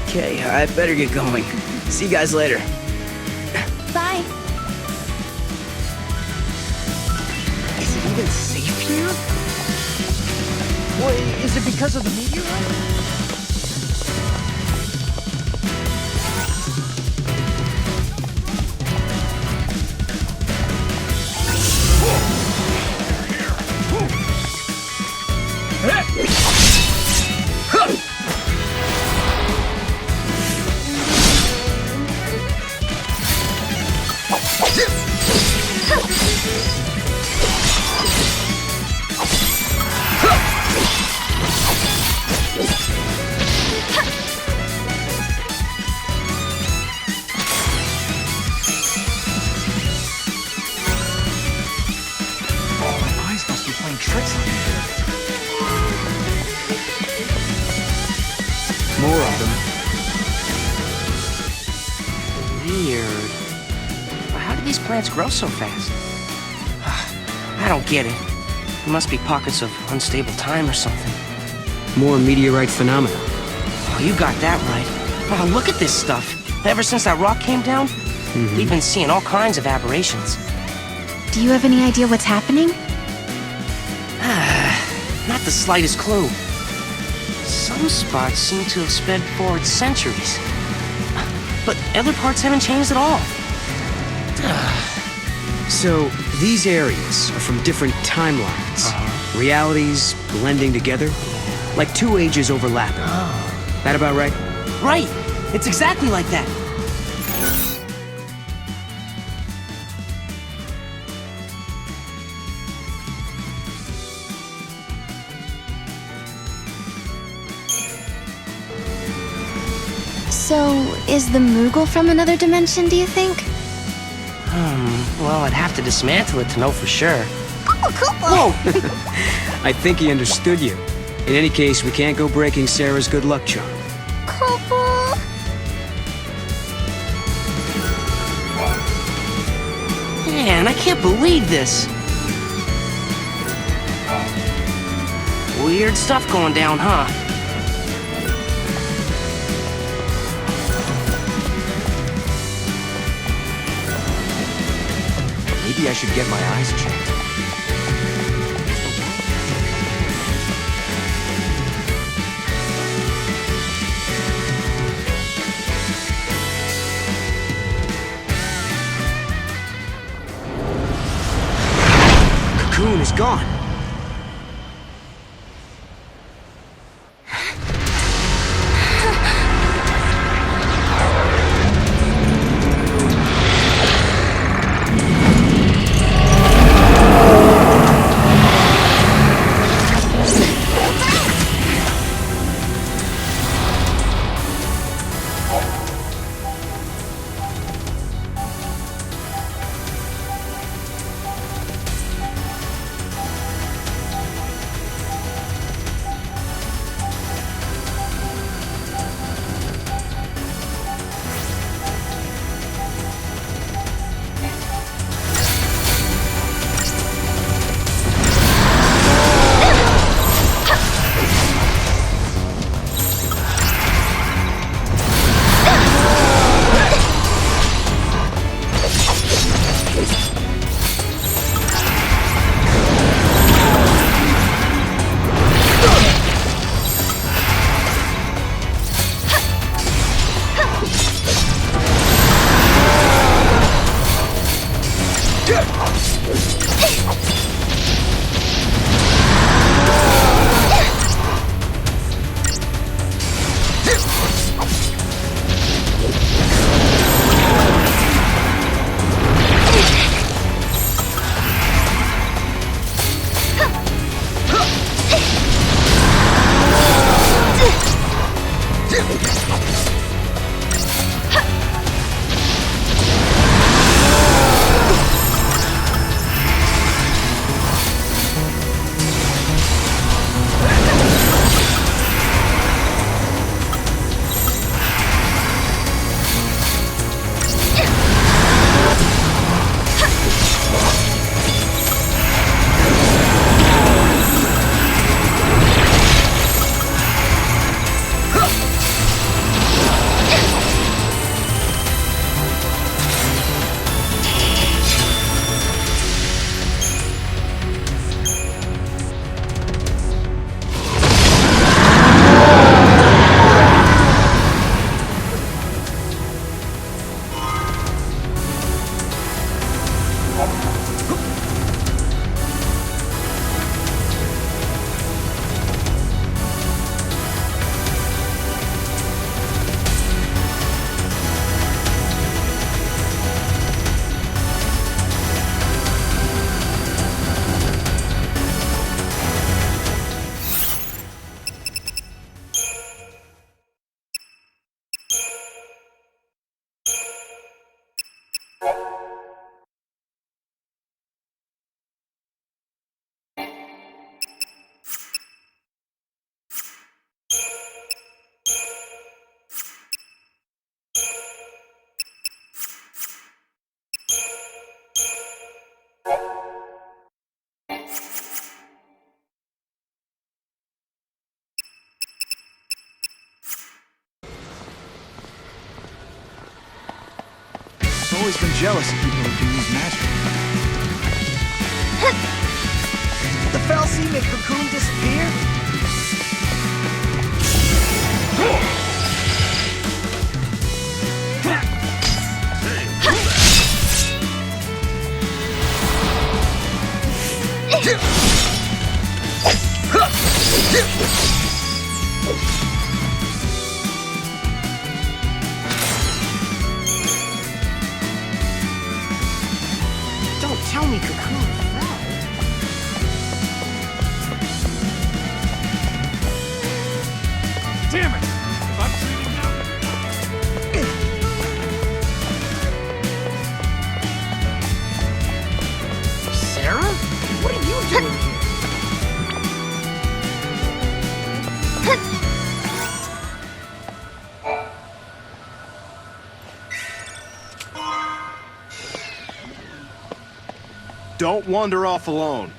Okay, I better get going. See you guys later. Bye. Is it even safe here? What, is it because of the meteorite? these plants grow so fast? I don't get it. There must be pockets of unstable time or something. More meteorite phenomena. Oh, you got that right. Oh, look at this stuff. Ever since that rock came down, we've been seeing all kinds of aberrations. Do you have any idea what's happening? Not the slightest clue. Some spots seem to have sped forward centuries. But other parts haven't changed at all. So, these areas are from different timelines. Realities blending together. Like two ages overlapping. That about right? Right! It's exactly like that. So, is the Moogle from another dimension, do you think? Well, I'd have to dismantle it to know for sure. Whoa! I think he understood you. In any case, we can't go breaking Sarah's good luck charm. Man, I can't believe this. Weird stuff going down, huh? Maybe I should get my eyes checked. Cocoon is gone. always been jealous of people who can use magic. Did the Fal'Cie make Cocoon disappear? Don't tell me Cocoon fell. Damn it! If I'm treating now... Sarah? What are you doing here? Don't wander off alone.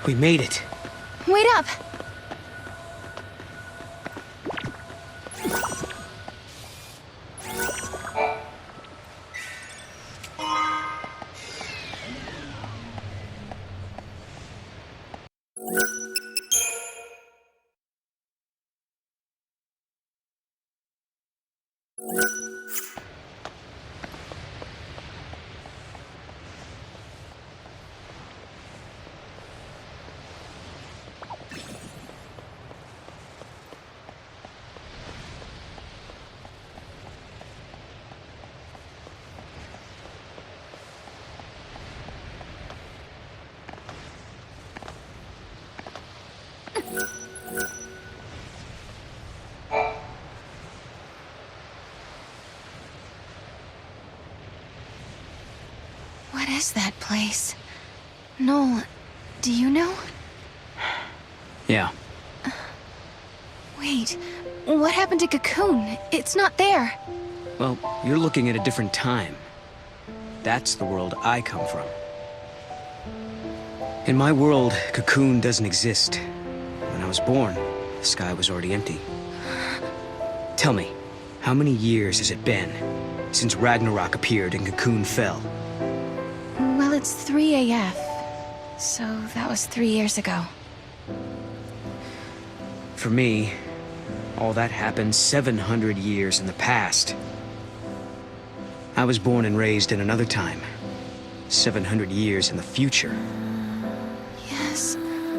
We made it. Wait up! What is that place? Noel, do you know? Yeah. Wait, what happened to Cocoon? It's not there. Well, you're looking at a different time. That's the world I come from. In my world, Cocoon doesn't exist. When I was born, the sky was already empty. Tell me, how many years has it been since Ragnarok appeared and Cocoon fell? Well, it's 3 AF, so that was 3 years ago. For me, all that happened 700 years in the past. I was born and raised in another time. 700 years in the future. Yes,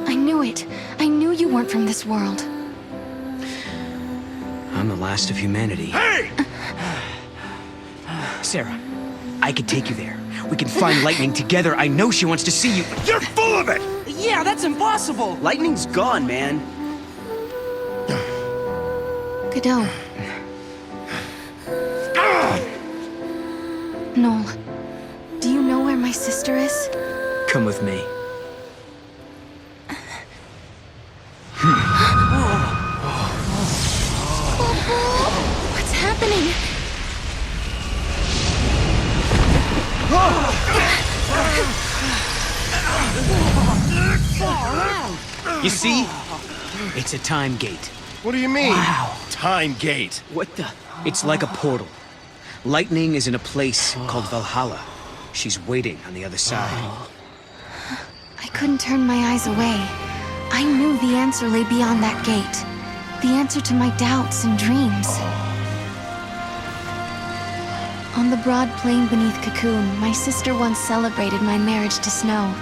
I knew it. I knew you weren't from this world. I'm the last of humanity. Hey! Sarah, I could take you there. We can find Lightning together. I know she wants to see you. You're full of it! Yeah, that's impossible! Lightning's gone, man. Godot. Noel, do you know where my sister is? Come with me. What's happening? You see? It's a time gate. What do you mean? Wow. Time gate. What the? It's like a portal. Lightning is in a place called Valhalla. She's waiting on the other side. I couldn't turn my eyes away. I knew the answer lay beyond that gate. The answer to my doubts and dreams. On the broad plain beneath Cocoon, my sister once celebrated my marriage to Snow.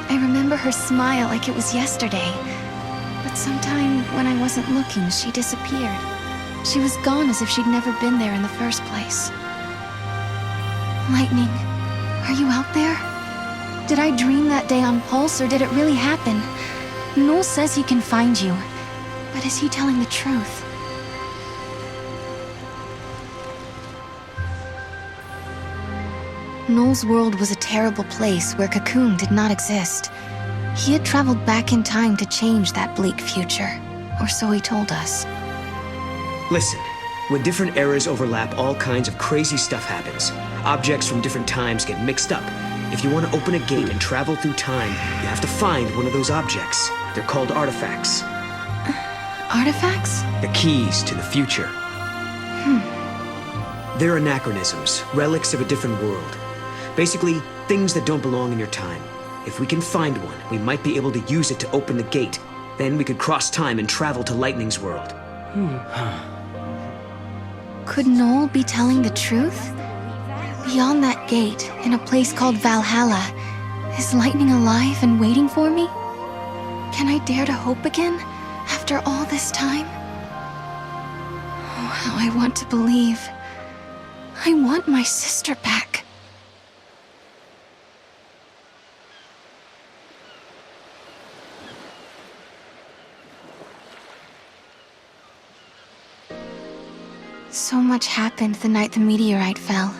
I remember her smile like it was yesterday. But sometime when I wasn't looking, she disappeared. She was gone as if she'd never been there in the first place. Lightning, are you out there? Did I dream that day on Pulse, or did it really happen? Noel says he can find you, but is he telling the truth? Noel's world was a terrible place where Cocoon did not exist. He had traveled back in time to change that bleak future, or so he told us. Listen, when different eras overlap, all kinds of crazy stuff happens. Objects from different times get mixed up, If you want to open a gate and travel through time, you have to find one of those objects. They're called artifacts. Artifacts? The keys to the future. They're anachronisms, relics of a different world. Basically, things that don't belong in your time. If we can find one, we might be able to use it to open the gate. Then we could cross time and travel to Lightning's world. Could Noel be telling the truth? Beyond that gate, in a place called Valhalla, is Lightning alive and waiting for me? Can I dare to hope again, after all this time? Oh, how I want to believe. I want my sister back. So much happened the night the meteorite fell.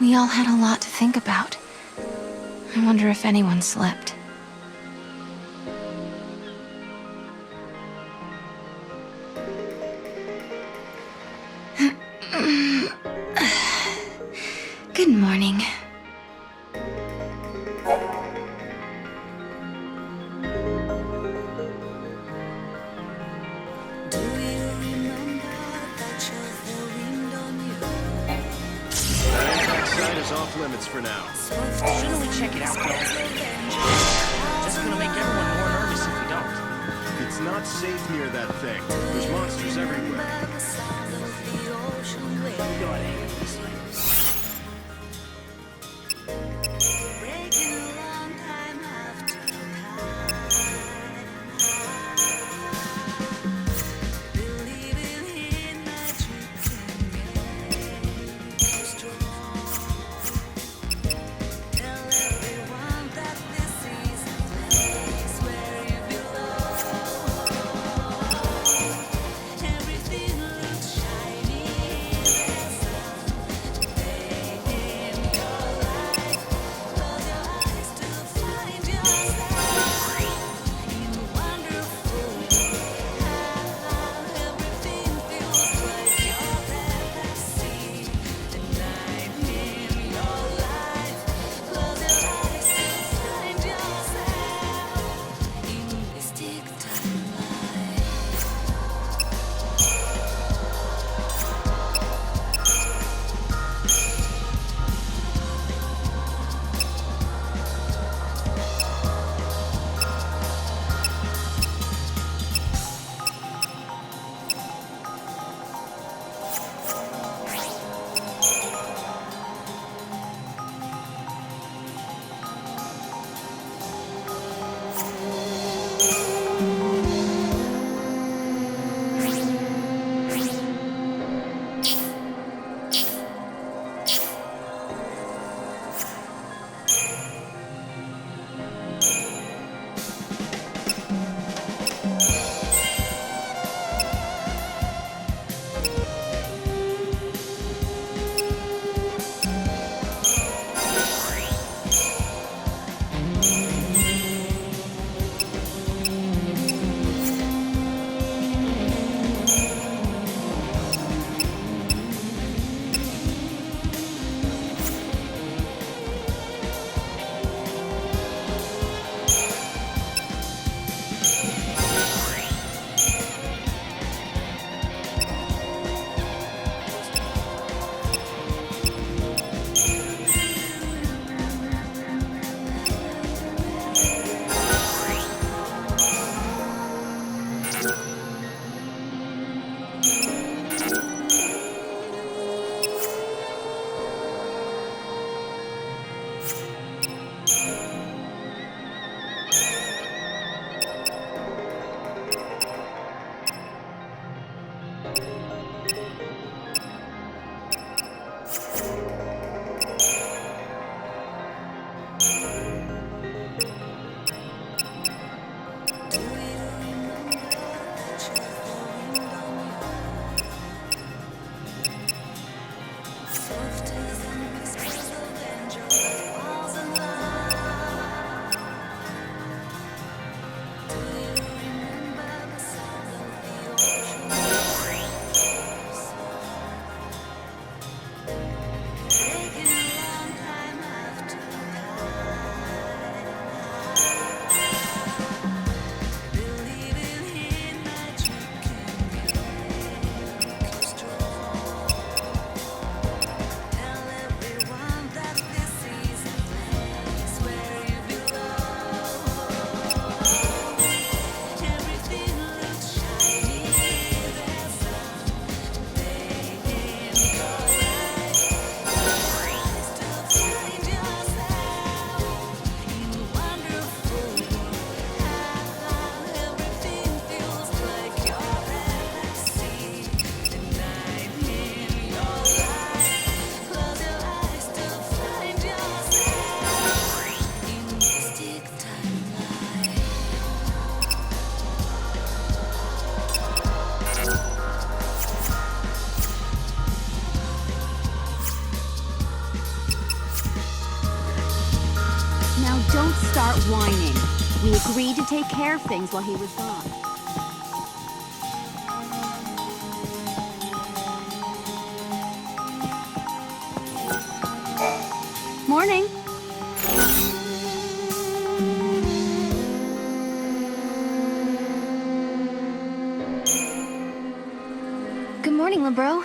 We all had a lot to think about. I wonder if anyone slept. Good morning. Is off limits for now. Shouldn't we check it out? Just gonna make everyone more nervous if we don't. It's not safe near that thing. There's monsters everywhere. Go ahead. Now don't start whining. We agreed to take care of things while he was gone. Morning. Good morning, LeBro.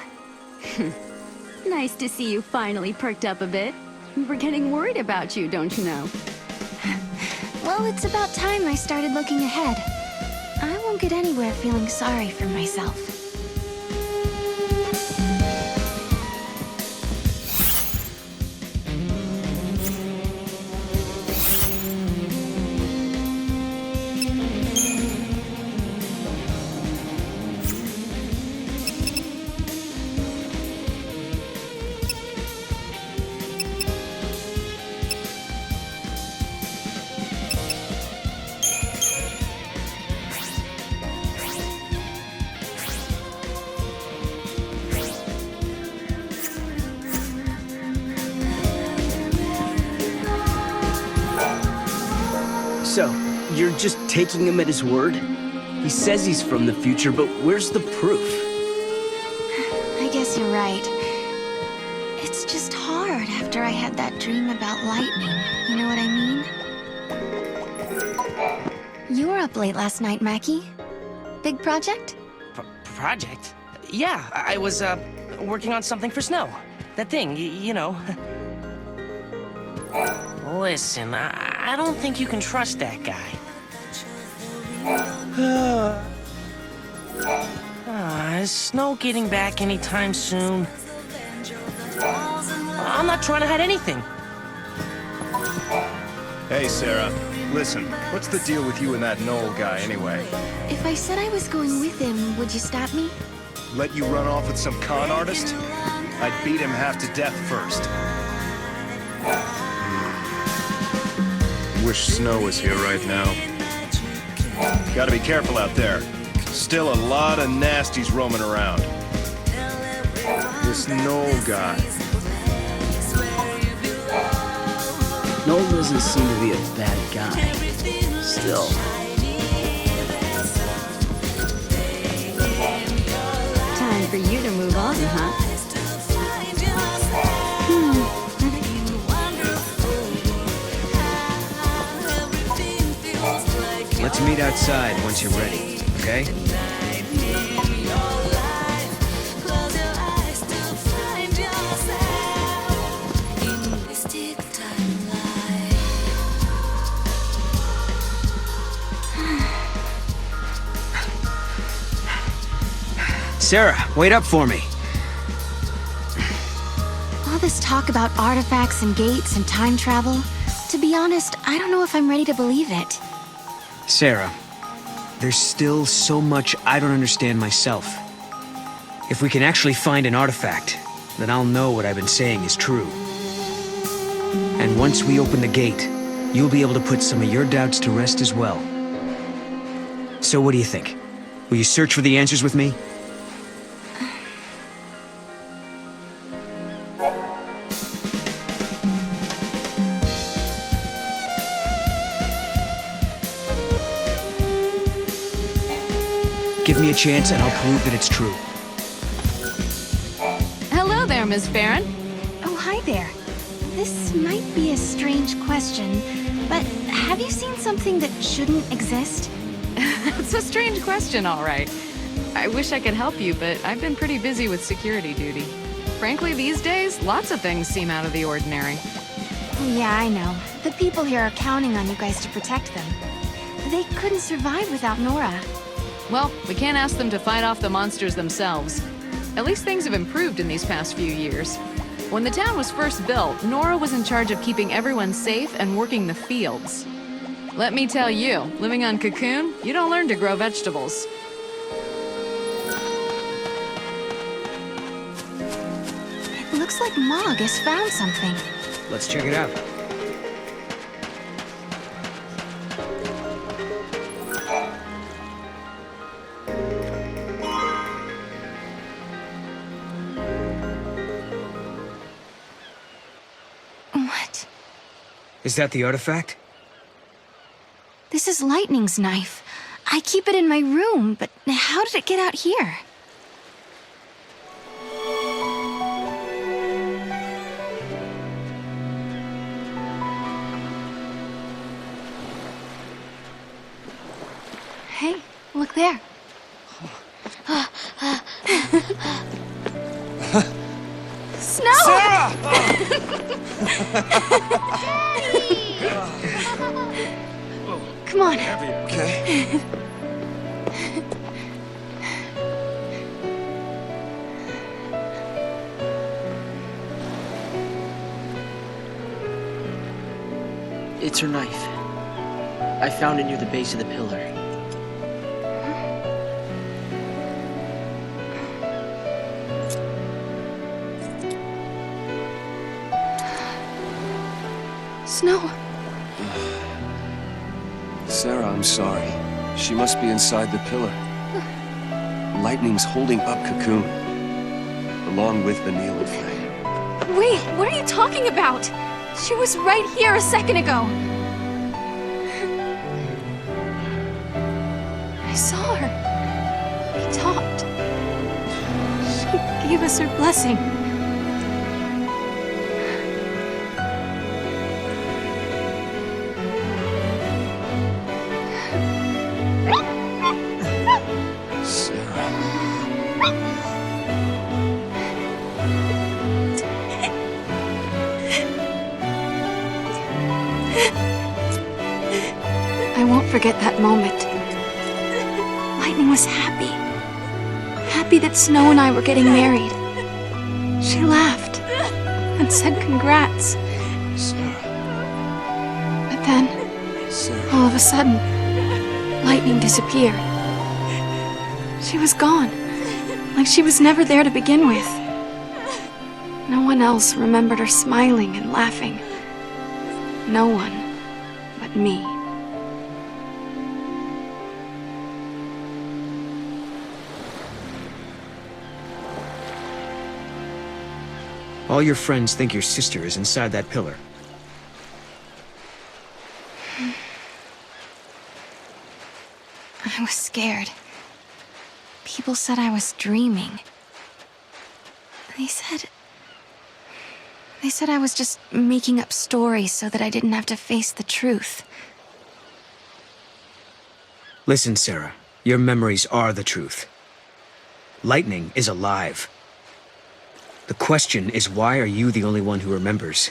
Nice to see you finally perked up a bit. We were getting worried about you, don't you know? Well, it's about time I started looking ahead. I won't get anywhere feeling sorry for myself. So, you're just taking him at his word? He says he's from the future, but where's the proof? I guess you're right. It's just hard after I had that dream about lightning. You know what I mean? You were up late last night, Mackie. Big project? Project? Yeah, I was, working on something for Snow. That thing, you know. Listen, I don't think you can trust that guy. Is Snow getting back anytime soon? I'm not trying to hide anything. Hey, Sarah. Listen, what's the deal with you and that Noel guy, anyway? If I said I was going with him, would you stop me? Let you run off with some con artist? I'd beat him half to death first. Wish Snow was here right now. Gotta be careful out there. Still a lot of nasties roaming around. This Noel guy. Noel doesn't seem to be a bad guy. Still. Time for you to move on, huh? Let's meet outside once you're ready, okay? Sarah, wait up for me. All this talk about artifacts and gates and time travel, to be honest, I don't know if I'm ready to believe it. Sarah, there's still so much I don't understand myself. If we can actually find an artifact, then I'll know what I've been saying is true. And once we open the gate, you'll be able to put some of your doubts to rest as well. So what do you think? Will you search for the answers with me? Give me a chance and I'll prove that it's true. Hello there, Miss Farron. Oh, hi there. This might be a strange question, but have you seen something that shouldn't exist? It's a strange question, all right. I wish I could help you, but I've been pretty busy with security duty. Frankly, these days, lots of things seem out of the ordinary. Yeah, I know. The people here are counting on you guys to protect them. They couldn't survive without Nora. Well, we can't ask them to fight off the monsters themselves. At least things have improved in these past few years. When the town was first built, Nora was in charge of keeping everyone safe and working the fields. Let me tell you, living on Cocoon, you don't learn to grow vegetables. It looks like Mog has found something. Let's check it out. Is that the artifact? This is Lightning's knife. I keep it in my room, but how did it get out here? Hey, look there. Snow! Sarah! Come on. Okay. It's her knife. I found it near the base of the pillar. Snow. Sarah, I'm sorry. She must be inside the pillar. Lightning's holding up Cocoon, along with Vanille and Flame. Wait, what are you talking about? She was right here a second ago. I saw her. We talked. She gave us her blessing. I won't forget that moment. Lightning was happy. Happy that Snow and I were getting married. She laughed and said congrats. Sarah. But then, Sarah. all of a sudden, Lightning disappeared. She was gone, like she was never there to begin with. No one else remembered her smiling and laughing. No one but me. All your friends think your sister is inside that pillar. I was scared. People said I was dreaming. They said I was just making up stories so that I didn't have to face the truth. Listen, Sarah. Your memories are the truth. Lightning is alive. The question is, why are you the only one who remembers?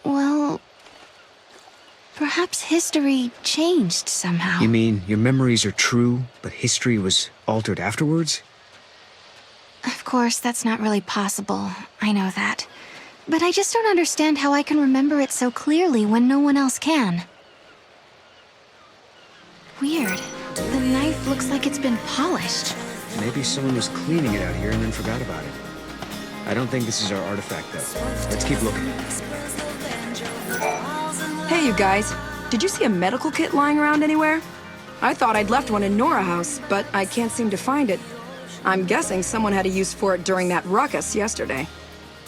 Well, perhaps history changed somehow. You mean your memories are true, but history was altered afterwards? Of course, that's not really possible. I know that. But I just don't understand how I can remember it so clearly when no one else can. Weird. The knife looks like it's been polished. Maybe someone was cleaning it out here and then forgot about it. I don't think this is our artifact, though. Let's keep looking. Hey, you guys. Did you see a medical kit lying around anywhere? I thought I'd left one in Nora House, but I can't seem to find it. I'm guessing someone had a use for it during that ruckus yesterday.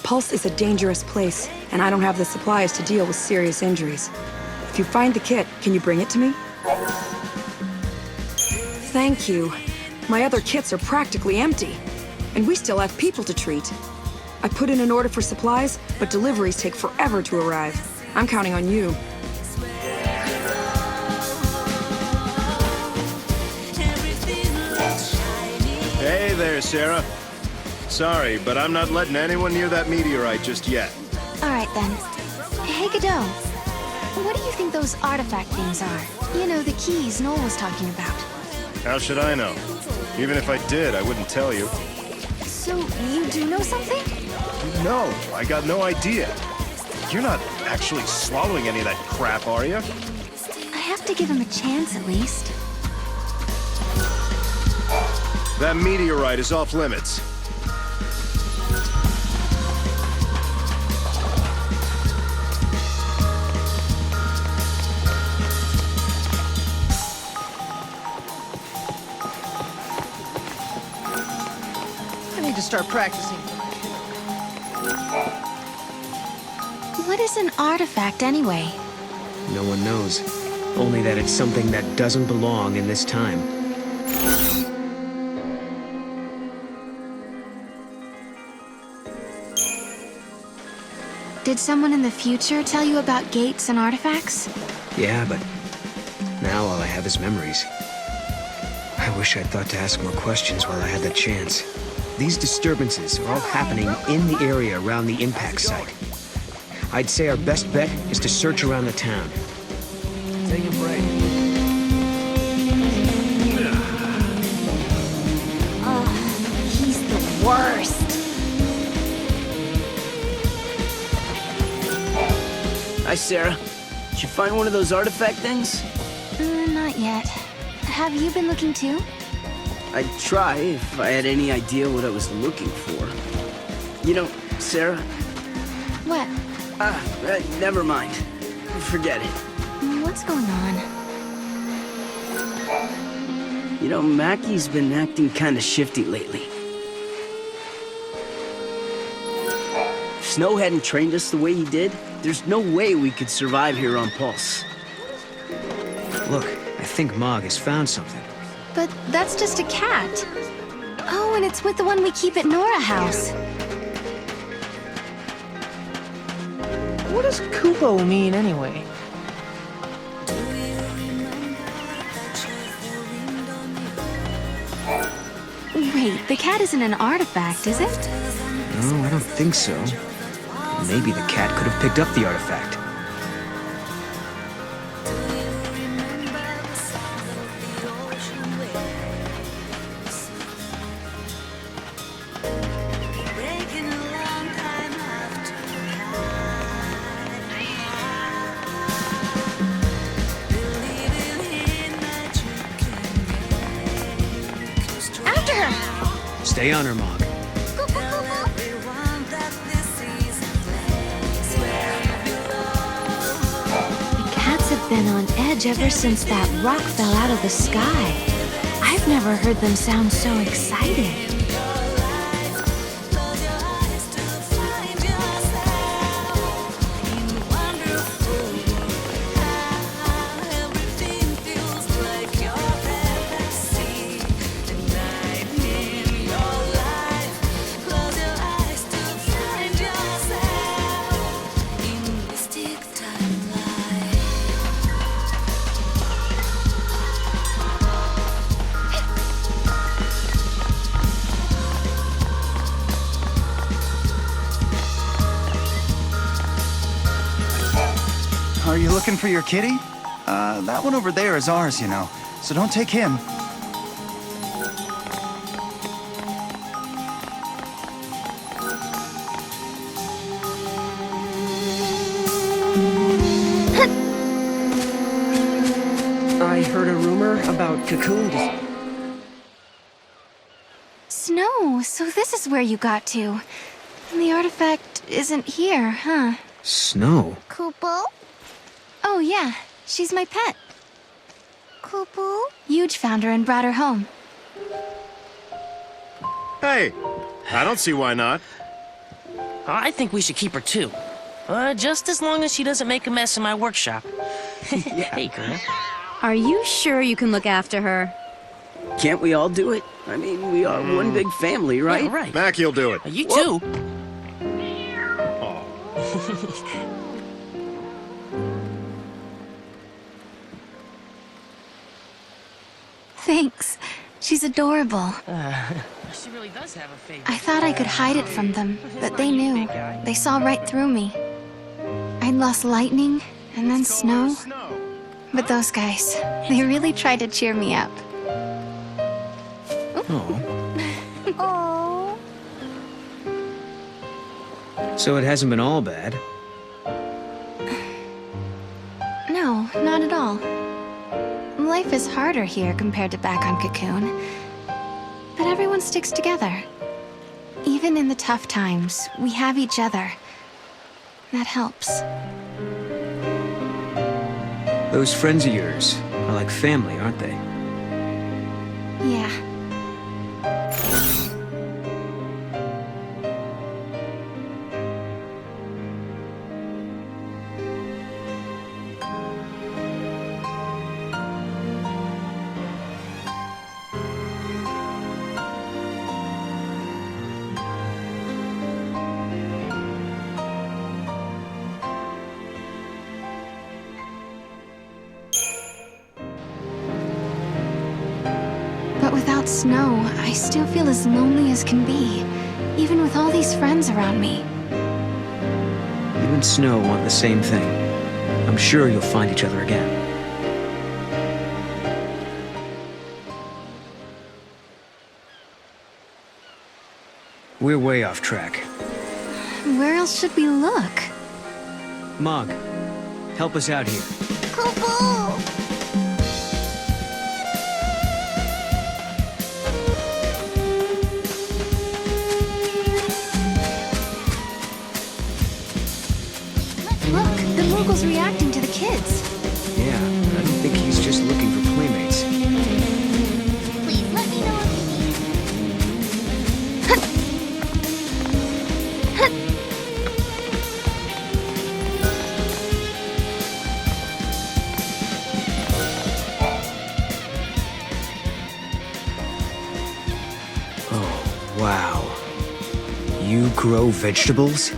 Pulse is a dangerous place, and I don't have the supplies to deal with serious injuries. If you find the kit, can you bring it to me? Thank you. My other kits are practically empty, and we still have people to treat. I put in an order for supplies, but deliveries take forever to arrive. I'm counting on you. Hey there, Sarah. Sorry, but I'm not letting anyone near that meteorite just yet. All right, then. Hey, Godot. What do you think those artifact things are? You know, the keys Noel was talking about. How should I know? Even if I did, I wouldn't tell you. So, you do know something? No, I got no idea. You're not actually swallowing any of that crap, are you? I have to give him a chance, at least. That meteorite is off limits. to start practicing. What is an artifact anyway? No one knows. Only that it's something that doesn't belong in this time. Did someone in the future tell you about gates and artifacts? Yeah, but now all I have is memories. I wish I'd thought to ask more questions while I had the chance. These disturbances are all happening in the area around the impact site. I'd say our best bet is to search around the town. Take a break. He's the worst. Hi, Sarah. Did you find one of those artifact things? Not yet. Have you been looking too? I'd try if I had any idea what I was looking for. You know, Sarah... What? Never mind. Forget it. What's going on? You know, Mackie's been acting kinda shifty lately. If Snow hadn't trained us the way he did, there's no way we could survive here on Pulse. Look, I think Mog has found something. But that's just a cat. Oh, and it's with the one we keep at Nora House. What does Kupo mean anyway? Wait, the cat isn't an artifact, is it? No, I don't think so. Maybe the cat could have picked up the artifact. Stay on her, Mog. The cats have been on edge ever since that rock fell out of the sky. I've never heard them sound so excited. Are you looking for your kitty? That one over there is ours, you know, so don't take him. I heard a rumor about Cocoon Snow, so this is where you got to. And the artifact isn't here, huh? Snow? Kupo? Oh, yeah. She's my pet. Kupo? Yuge found her and brought her home. Hey, I don't see why not. I think we should keep her too. Just as long as she doesn't make a mess in my workshop. Hey, girl. Are you sure you can look after her? Can't we all do it? I mean, we are one big family, right? Yeah, right. Mackie'll do it. You too. Thanks. She's adorable. She really does have a favorite. I thought I could hide it from them, but they knew. They saw right through me. I'd lost Lightning, and then Snow. But those guys, they really tried to cheer me up. Oh. So it hasn't been all bad. No, not at all. Life is harder here compared to back on Cocoon. But everyone sticks together. Even in the tough times, we have each other. That helps. Those friends of yours are like family, aren't they? Yeah. without Snow, I still feel as lonely as can be, even with all these friends around me. You and Snow want the same thing. I'm sure you'll find each other again. We're way off track. Where else should we look? Mog, help us out here. Kupo! Look, the Moogle's reacting to the kids. Yeah, I don't think he's just looking for playmates. Please let me know if Oh, wow. You grow vegetables?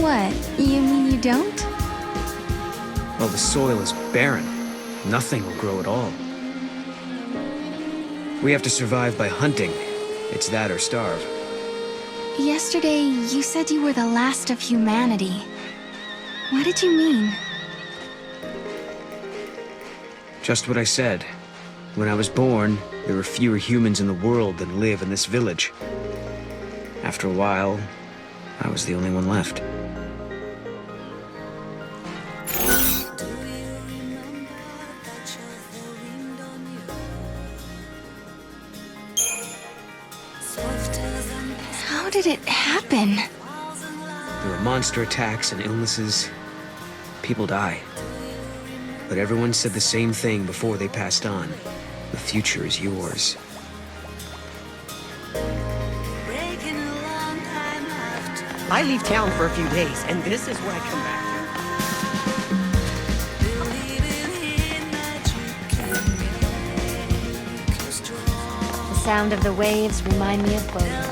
What? You mean you don't? Well, the soil is barren. Nothing will grow at all. We have to survive by hunting. It's that or starve. Yesterday, you said you were the last of humanity. What did you mean? Just what I said. When I was born, there were fewer humans in the world than live in this village. After a while, I was the only one left. How did it happen? There were monster attacks and illnesses. People die. But everyone said the same thing before they passed on. The future is yours. I leave town for a few days, and this is what I come back to. The sound of the waves remind me of Boulder.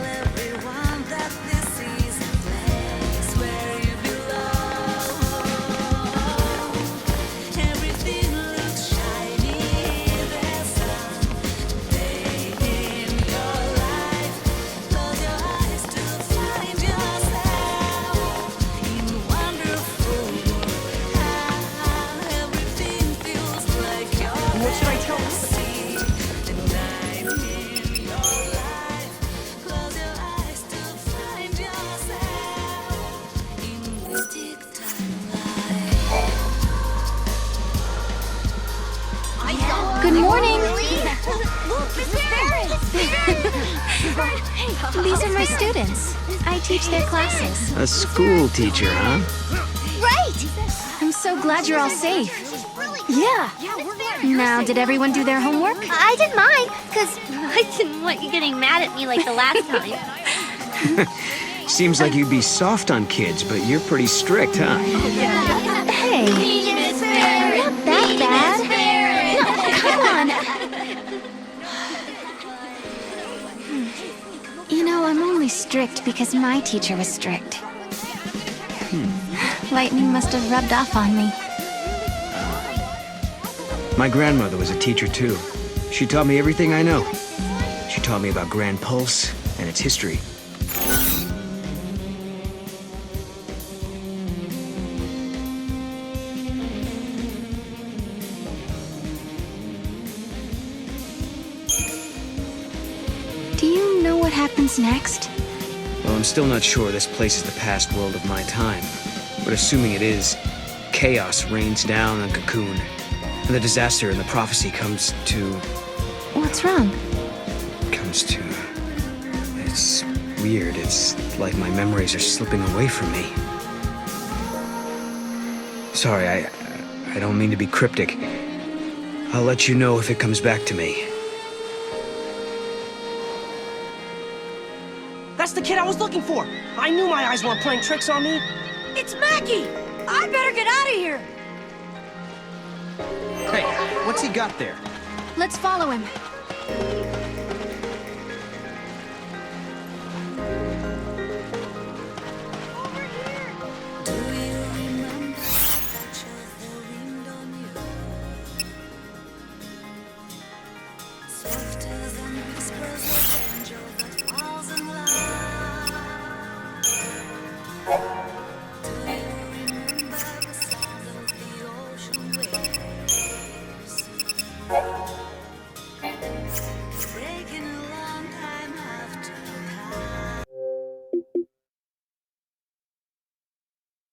What should I tell them? Good morning! These are my students. I teach their classes. A school teacher, huh? Right! I'm so glad you're all safe. Yeah. Now, did everyone do their homework? I did mine, because I didn't want you getting mad at me like the last time. Seems like you'd be soft on kids, but you're pretty strict, huh? Hey, not that bad. No, come on. You know, I'm only strict because my teacher was strict. Lightning must have rubbed off on me. My grandmother was a teacher, too. She taught me everything I know. She taught me about Grand Pulse and its history. Do you know what happens next? Well, I'm still not sure this place is the past world of my time. But assuming it is, chaos rains down on Cocoon. And the disaster in the prophecy comes to... What's wrong? It's weird. It's like my memories are slipping away from me. Sorry, I don't mean to be cryptic. I'll let you know if it comes back to me. That's the kid I was looking for! I knew my eyes weren't playing tricks on me! It's Mackie! I better get out of here! Hey, what's he got there? Let's follow him.